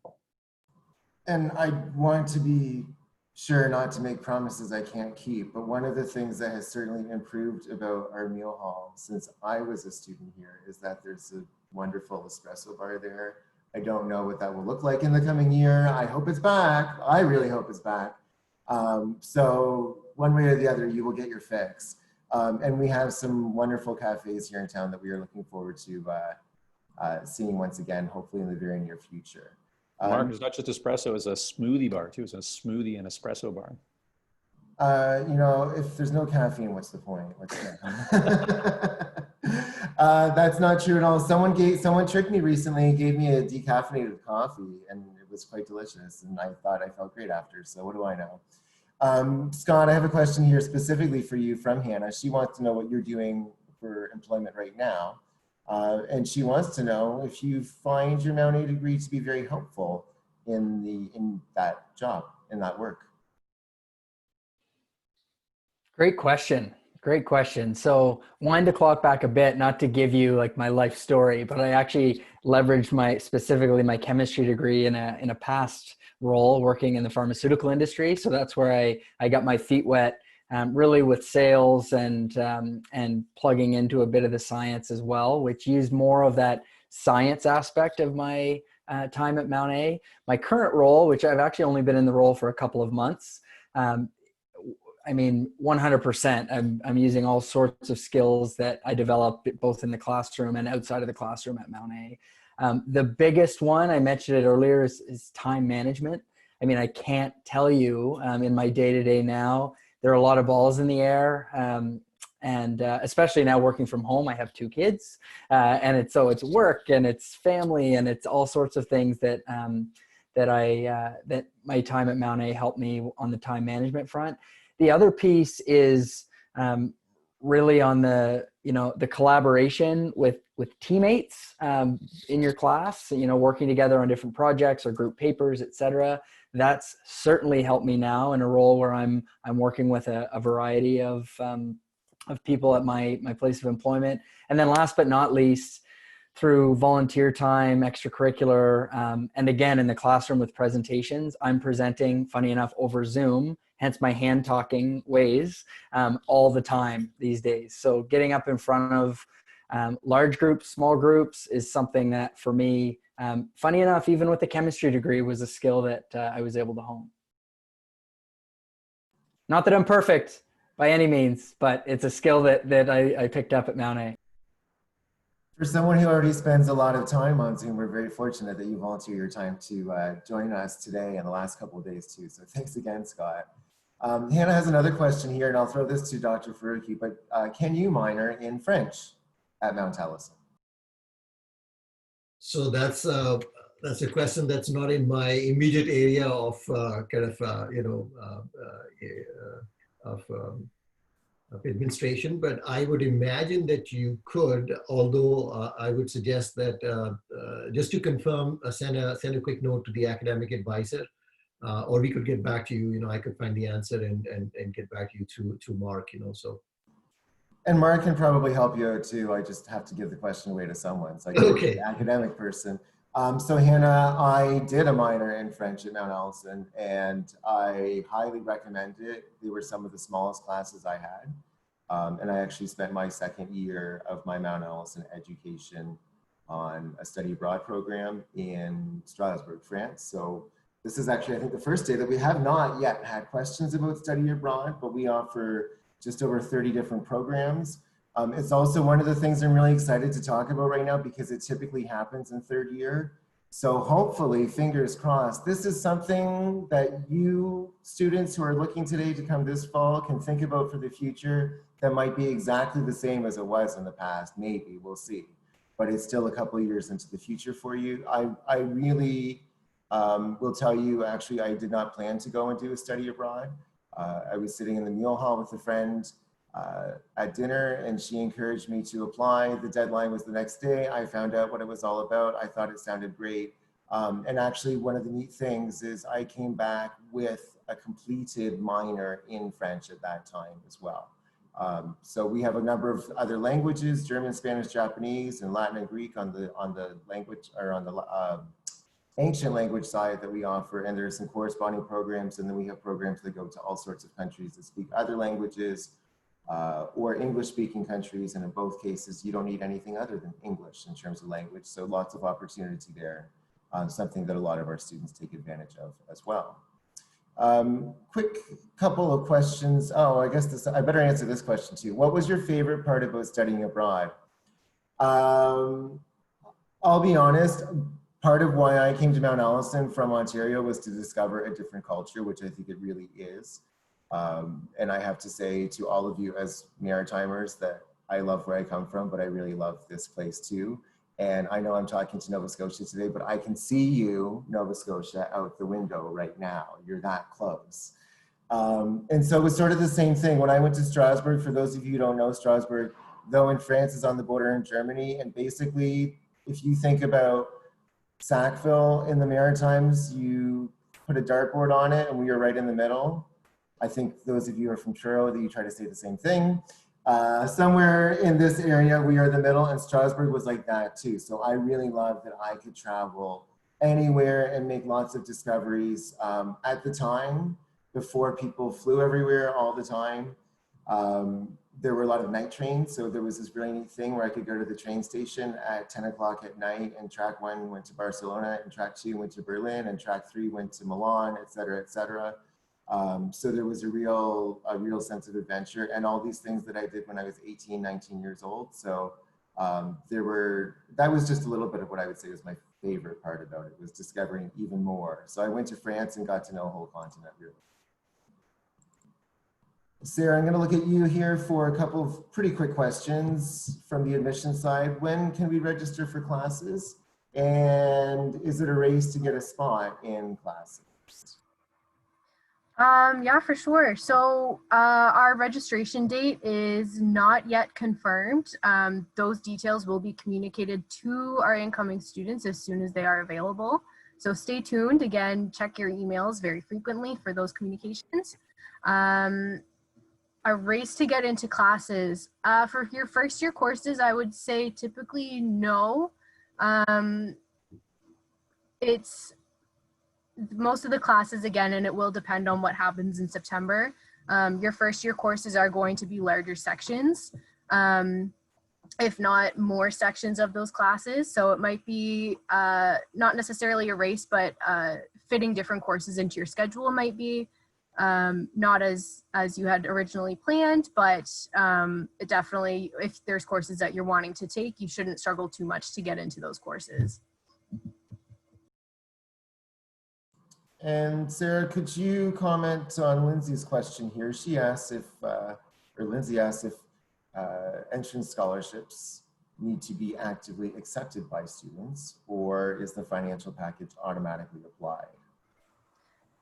And I want to be sure not to make promises I can't keep, but one of the things that has certainly improved about our meal hall since I was a student here is that there's a wonderful espresso bar there. I don't know what that will look like in the coming year. I hope it's back. I really hope it's back. So one way or the other, you will get your fix. And we have some wonderful cafes here in town that we are looking forward to seeing once again, hopefully in the very near future.
Mark, it's not just espresso, it's a smoothie bar too. It's a smoothie and espresso bar.
You know, if there's no caffeine, what's the point? That's not true at all. Someone tricked me recently, gave me a decaffeinated coffee, and it was quite delicious. And I thought I felt great after. So what do I know? Scott, I have a question here specifically for you from Hannah. She wants to know what you're doing for employment right now. And she wants to know if you find your Mount A degree to be very helpful in that job, in that work.
Great question. Great question. So wind the clock back a bit, not to give you like my life story, but I actually leveraged specifically my chemistry degree in a past role working in the pharmaceutical industry. So that's where I got my feet wet, really with sales and plugging into a bit of the science as well, which used more of that science aspect of my time at Mount A. My current role, which I've actually only been in the role for a couple of months, I mean, 100%. I'm using all sorts of skills that I developed both in the classroom and outside of the classroom at Mount A. The biggest one, I mentioned it earlier, is time management. I mean, I can't tell you in my day-to-day now, there are a lot of balls in the air. And especially now working from home, I have 2 kids, and it's work and it's family and it's all sorts of things that that my time at Mount A helped me on the time management front. The other piece is really on the collaboration with teammates in your class, working together on different projects or group papers, etc. That's certainly helped me now in a role where I'm working with a variety of people at my place of employment. And then last but not least, through volunteer time, extracurricular, and again, in the classroom with presentations, I'm presenting, funny enough, over Zoom, hence my hand talking ways, all the time these days. So getting up in front of large groups, small groups is something that for me, funny enough, even with the chemistry degree, was a skill that I was able to hone. Not that I'm perfect by any means, but it's a skill that I picked up at Mount A.
For someone who already spends a lot of time on Zoom, we're very fortunate that you volunteer your time to join us today and the last couple of days too. So thanks again, Scott. Hannah has another question here, and I'll throw this to Dr. Faruqi, but can you minor in French at Mount Allison?
So that's a question that's not in my immediate area of of administration, but I would imagine that you could, although I would suggest that just to confirm, send a quick note to the academic advisor, or we could get back to you. I could find the answer and get back to you through Marc, so.
And Marc can probably help you out too. I just have to give the question away to someone. So I can
Okay.
be the academic person. So Hannah, I did a minor in French at Mount Allison, and I highly recommend it. They were some of the smallest classes I had. And I actually spent my second year of my Mount Allison education on a study abroad program in Strasbourg, France. So this is actually, I think, the first day that we have not yet had questions about study abroad, but we offer just over 30 different programs. It's also one of the things I'm really excited to talk about right now because it typically happens in third year. So hopefully, fingers crossed, this is something that you students who are looking today to come this fall can think about for the future that might be exactly the same as it was in the past. Maybe, we'll see. But it's still a couple of years into the future for you. I really will tell you, actually, I did not plan to go and do a study abroad. I was sitting in the meal hall with a friend at dinner, and she encouraged me to apply. The deadline was the next day. I found out what it was all about. I thought it sounded great. And actually, one of the neat things is I came back with a completed minor in French at that time as well. So we have a number of other languages: German, Spanish, Japanese, and Latin and Greek on the language, or on the ancient language side that we offer, and there's some corresponding programs, and then we have programs that go to all sorts of countries that speak other languages or English-speaking countries, and in both cases, you don't need anything other than English in terms of language, so lots of opportunity there, something that a lot of our students take advantage of as well. Quick couple of questions. Oh, I guess I better answer this question too. What was your favorite part about studying abroad? I'll be honest, part of why I came to Mount Allison from Ontario was to discover a different culture, which I think it really is. And I have to say to all of you as Maritimers that I love where I come from, but I really love this place too. And I know I'm talking to Nova Scotia today, but I can see you, Nova Scotia, out the window right now. You're that close. And so it was sort of the same thing. When I went to Strasbourg, for those of you who don't know, Strasbourg, though in France, is on the border in Germany. And basically, if you think about Sackville in the Maritimes, you put a dartboard on it and we are right in the middle. I think those of you who are from Truro, that you try to say the same thing. Somewhere in this area, we are the middle, and Strasbourg was like that too. So I really loved that I could travel anywhere and make lots of discoveries. At the time, before people flew everywhere all the time, there were a lot of night trains. So there was this really neat thing where I could go to the train station at 10 o'clock at night, and track 1 went to Barcelona, and track 2 went to Berlin, and track 3 went to Milan, et cetera, et cetera. So there was a real sense of adventure, and all these things that I did when I was 18, 19 years old. So that was just a little bit of what I would say was my favorite part about it, was discovering even more. So I went to France and got to know a whole continent really. Sarah, I'm going to look at you here for a couple of pretty quick questions from the admission side. When can we register for classes? And is it a race to get a spot in classes?
Yeah, for sure. So our registration date is not yet confirmed. Those details will be communicated to our incoming students as soon as they are available. So stay tuned. Again, check your emails very frequently for those communications. A race to get into classes. For your first year courses, I would say typically no. It's most of the classes again, and it will depend on what happens in September. Your first year courses are going to be larger sections, if not more sections of those classes. So it might be not necessarily a race, but fitting different courses into your schedule might be not as you had originally planned, but it definitely, if there's courses that you're wanting to take, you shouldn't struggle too much to get into those courses.
And Sarah, could you comment on Lindsay's question here? She asks if, or Lindsay asks if entrance scholarships need to be actively accepted by students, or is the financial package automatically applied?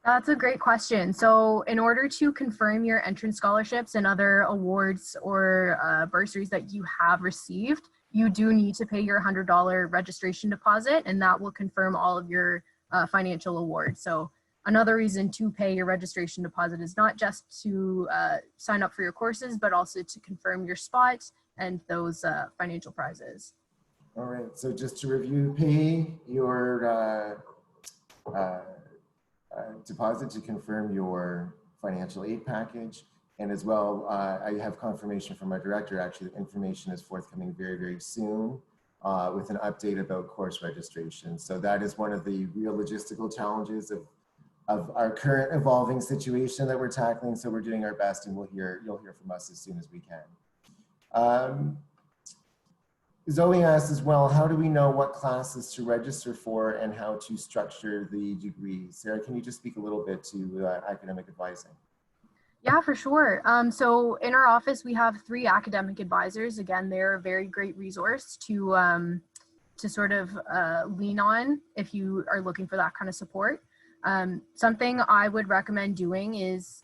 That's a great question. So in order to confirm your entrance scholarships and other awards or bursaries that you have received, you do need to pay your $100 registration deposit, and that will confirm all of your financial awards. So another reason to pay your registration deposit is not just to sign up for your courses, but also to confirm your spot and those financial prizes.
All right, so just to review, pay your deposit to confirm your financial aid package. And as well, I have confirmation from our director, actually, the information is forthcoming very, very soon with an update about course registration. So that is one of the real logistical challenges of our current evolving situation that we're tackling. So we're doing our best, and you'll hear from us as soon as we can. Zoe asked as well, how do we know what classes to register for and how to structure the degree? Sarah, can you just speak a little bit to academic advising?
Yeah, for sure. So in our office, we have 3 academic advisors. Again, they're a very great resource to sort of lean on if you are looking for that kind of support. Something I would recommend doing is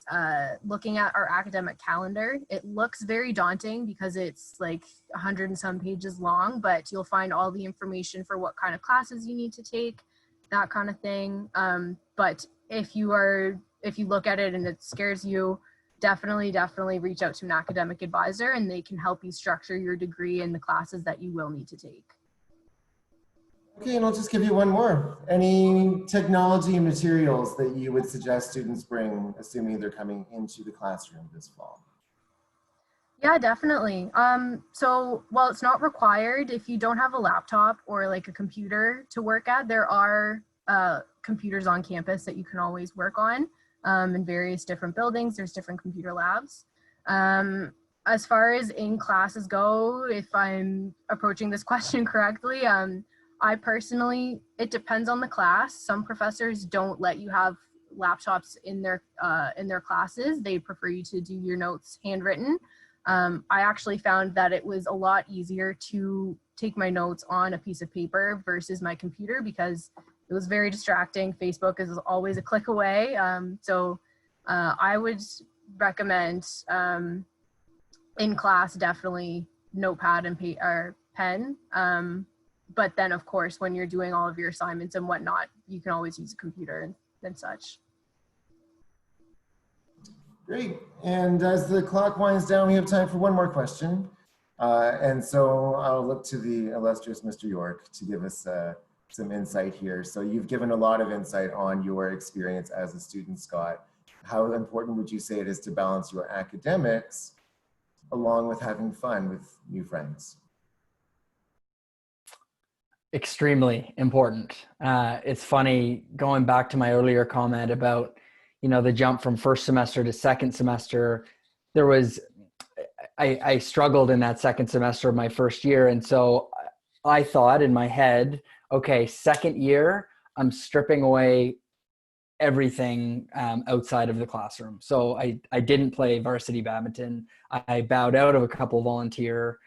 looking at our academic calendar. It looks very daunting because it's like 100 and some pages long, but you'll find all the information for what kind of classes you need to take, that kind of thing. But if you look at it and it scares you, definitely reach out to an academic advisor, and they can help you structure your degree and the classes that you will need to take.
Okay, and I'll just give you one more. Any technology and materials that you would suggest students bring, assuming they're coming into the classroom this fall?
Yeah, definitely. So while it's not required, if you don't have a laptop or like a computer to work at, there are computers on campus that you can always work on in various different buildings. There's different computer labs. As far as in classes go, if I'm approaching this question correctly, I personally, it depends on the class. Some professors don't let you have laptops in their classes. They prefer you to do your notes handwritten. I actually found that it was a lot easier to take my notes on a piece of paper versus my computer because it was very distracting. Facebook is always a click away. So I would recommend in class, definitely notepad and pen. But then, of course, when you're doing all of your assignments and whatnot, you can always use a computer and such.
Great. And as the clock winds down, we have time for one more question. And so I'll look to the illustrious Mr. York to give us some insight here. So you've given a lot of insight on your experience as a student, Scott. How important would you say it is to balance your academics along with having fun with new friends?
Extremely important. It's funny, going back to my earlier comment about, the jump from first semester to second semester, I struggled in that second semester of my first year. And so I thought in my head, okay, second year, I'm stripping away everything outside of the classroom. So I didn't play varsity badminton. I bowed out of a couple volunteer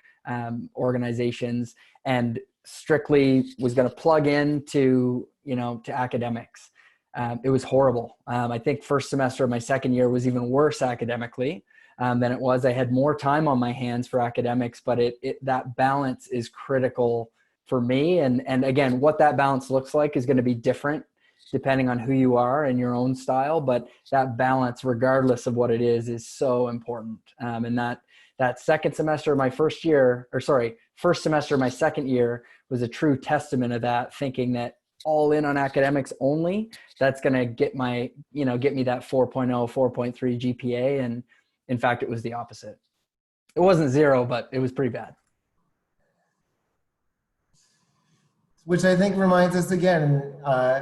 organizations and strictly was going to plug into, to academics. It was horrible. I think first semester of my second year was even worse academically than it was. I had more time on my hands for academics, but that balance is critical for me. And again, what that balance looks like is going to be different depending on who you are and your own style. But that balance, regardless of what it is so important. And that second semester of my first semester of my second year was a true testament of that, thinking that all in on academics only, that's going to get my, get me that 4.0, 4.3 GPA. And in fact, it was the opposite. It wasn't zero, but it was pretty bad.
Which I think reminds us again,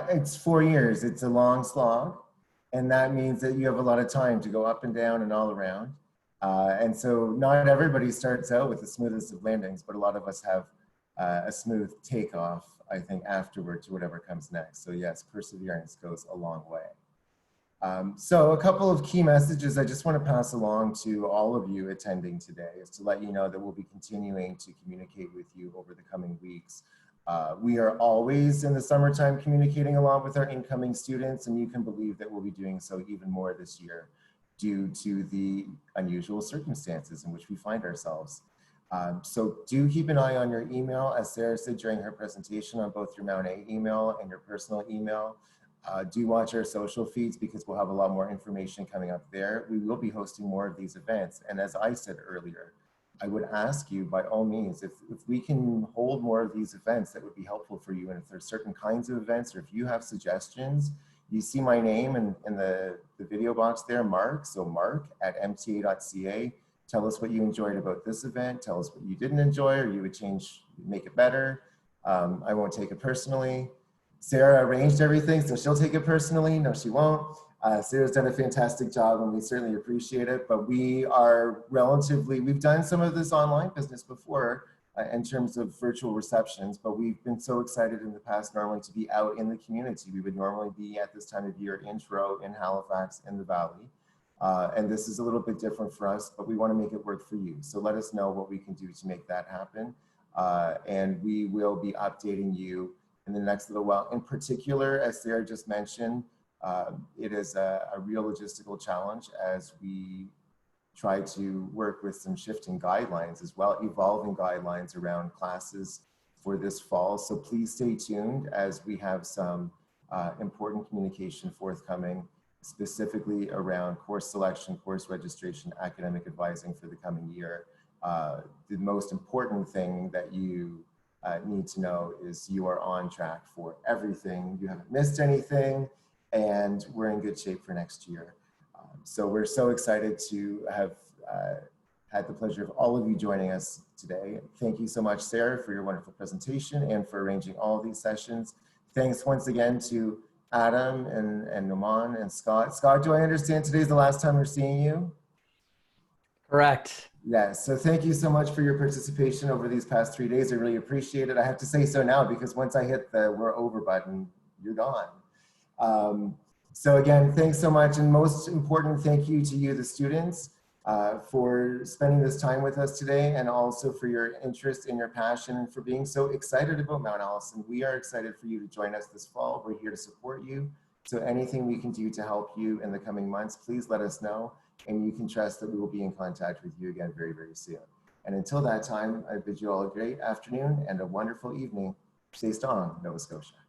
it's 4 years, it's a long slog. And that means that you have a lot of time to go up and down and all around. And so not everybody starts out with the smoothest of landings, but a lot of us have a smooth takeoff, I think, afterward to whatever comes next. So yes, perseverance goes a long way. So a couple of key messages I just want to pass along to all of you attending today is to let you know that we'll be continuing to communicate with you over the coming weeks. We are always in the summertime communicating along with our incoming students, and you can believe that we'll be doing so even more this year due to the unusual circumstances in which we find ourselves. So do keep an eye on your email, as Sarah said during her presentation, on both your Mount A email and your personal email. Do watch our social feeds because we'll have a lot more information coming up there. We will be hosting more of these events. And as I said earlier, I would ask you by all means, if we can hold more of these events, that would be helpful for you. And if there's certain kinds of events, or if you have suggestions, you see my name in the video box there, Marc. So marc@mta.ca. Tell us what you enjoyed about this event. Tell us what you didn't enjoy or you would change, make it better. I won't take it personally. Sarah arranged everything, so she'll take it personally. No, she won't. Sarah's done a fantastic job and we certainly appreciate it, but we are we've done some of this online business before in terms of virtual receptions, but we've been so excited in the past normally to be out in the community. We would normally be at this time of year in Toronto, in Halifax, in the Valley. And this is a little bit different for us, but we want to make it work for you. So let us know what we can do to make that happen. And we will be updating you in the next little while. In particular, as Sarah just mentioned, it is a real logistical challenge as we try to work with some shifting guidelines as well, evolving guidelines around classes for this fall. So please stay tuned as we have some important communication forthcoming, specifically around course selection, course registration, academic advising for the coming year. The most important thing that you need to know is you are on track for everything. You haven't missed anything, and we're in good shape for next year. So we're so excited to have had the pleasure of all of you joining us today. Thank you so much, Sarah, for your wonderful presentation and for arranging all of these sessions. Thanks once again to Adam and Noman and Scott. Scott, do I understand today's the last time we're seeing you?
Correct.
Yes, so thank you so much for your participation over these past 3 days. I really appreciate it. I have to say so now because once I hit the we're over button, you're gone. So again, thanks so much. And most important, thank you to you, the students, for spending this time with us today, and also for your interest and your passion and for being so excited about Mount Allison. We are excited for you to join us this fall. We're here to support you. So anything we can do to help you in the coming months, please let us know. And you can trust that we will be in contact with you again very, very soon. And until that time, I bid you all a great afternoon and a wonderful evening. Stay strong, Nova Scotia.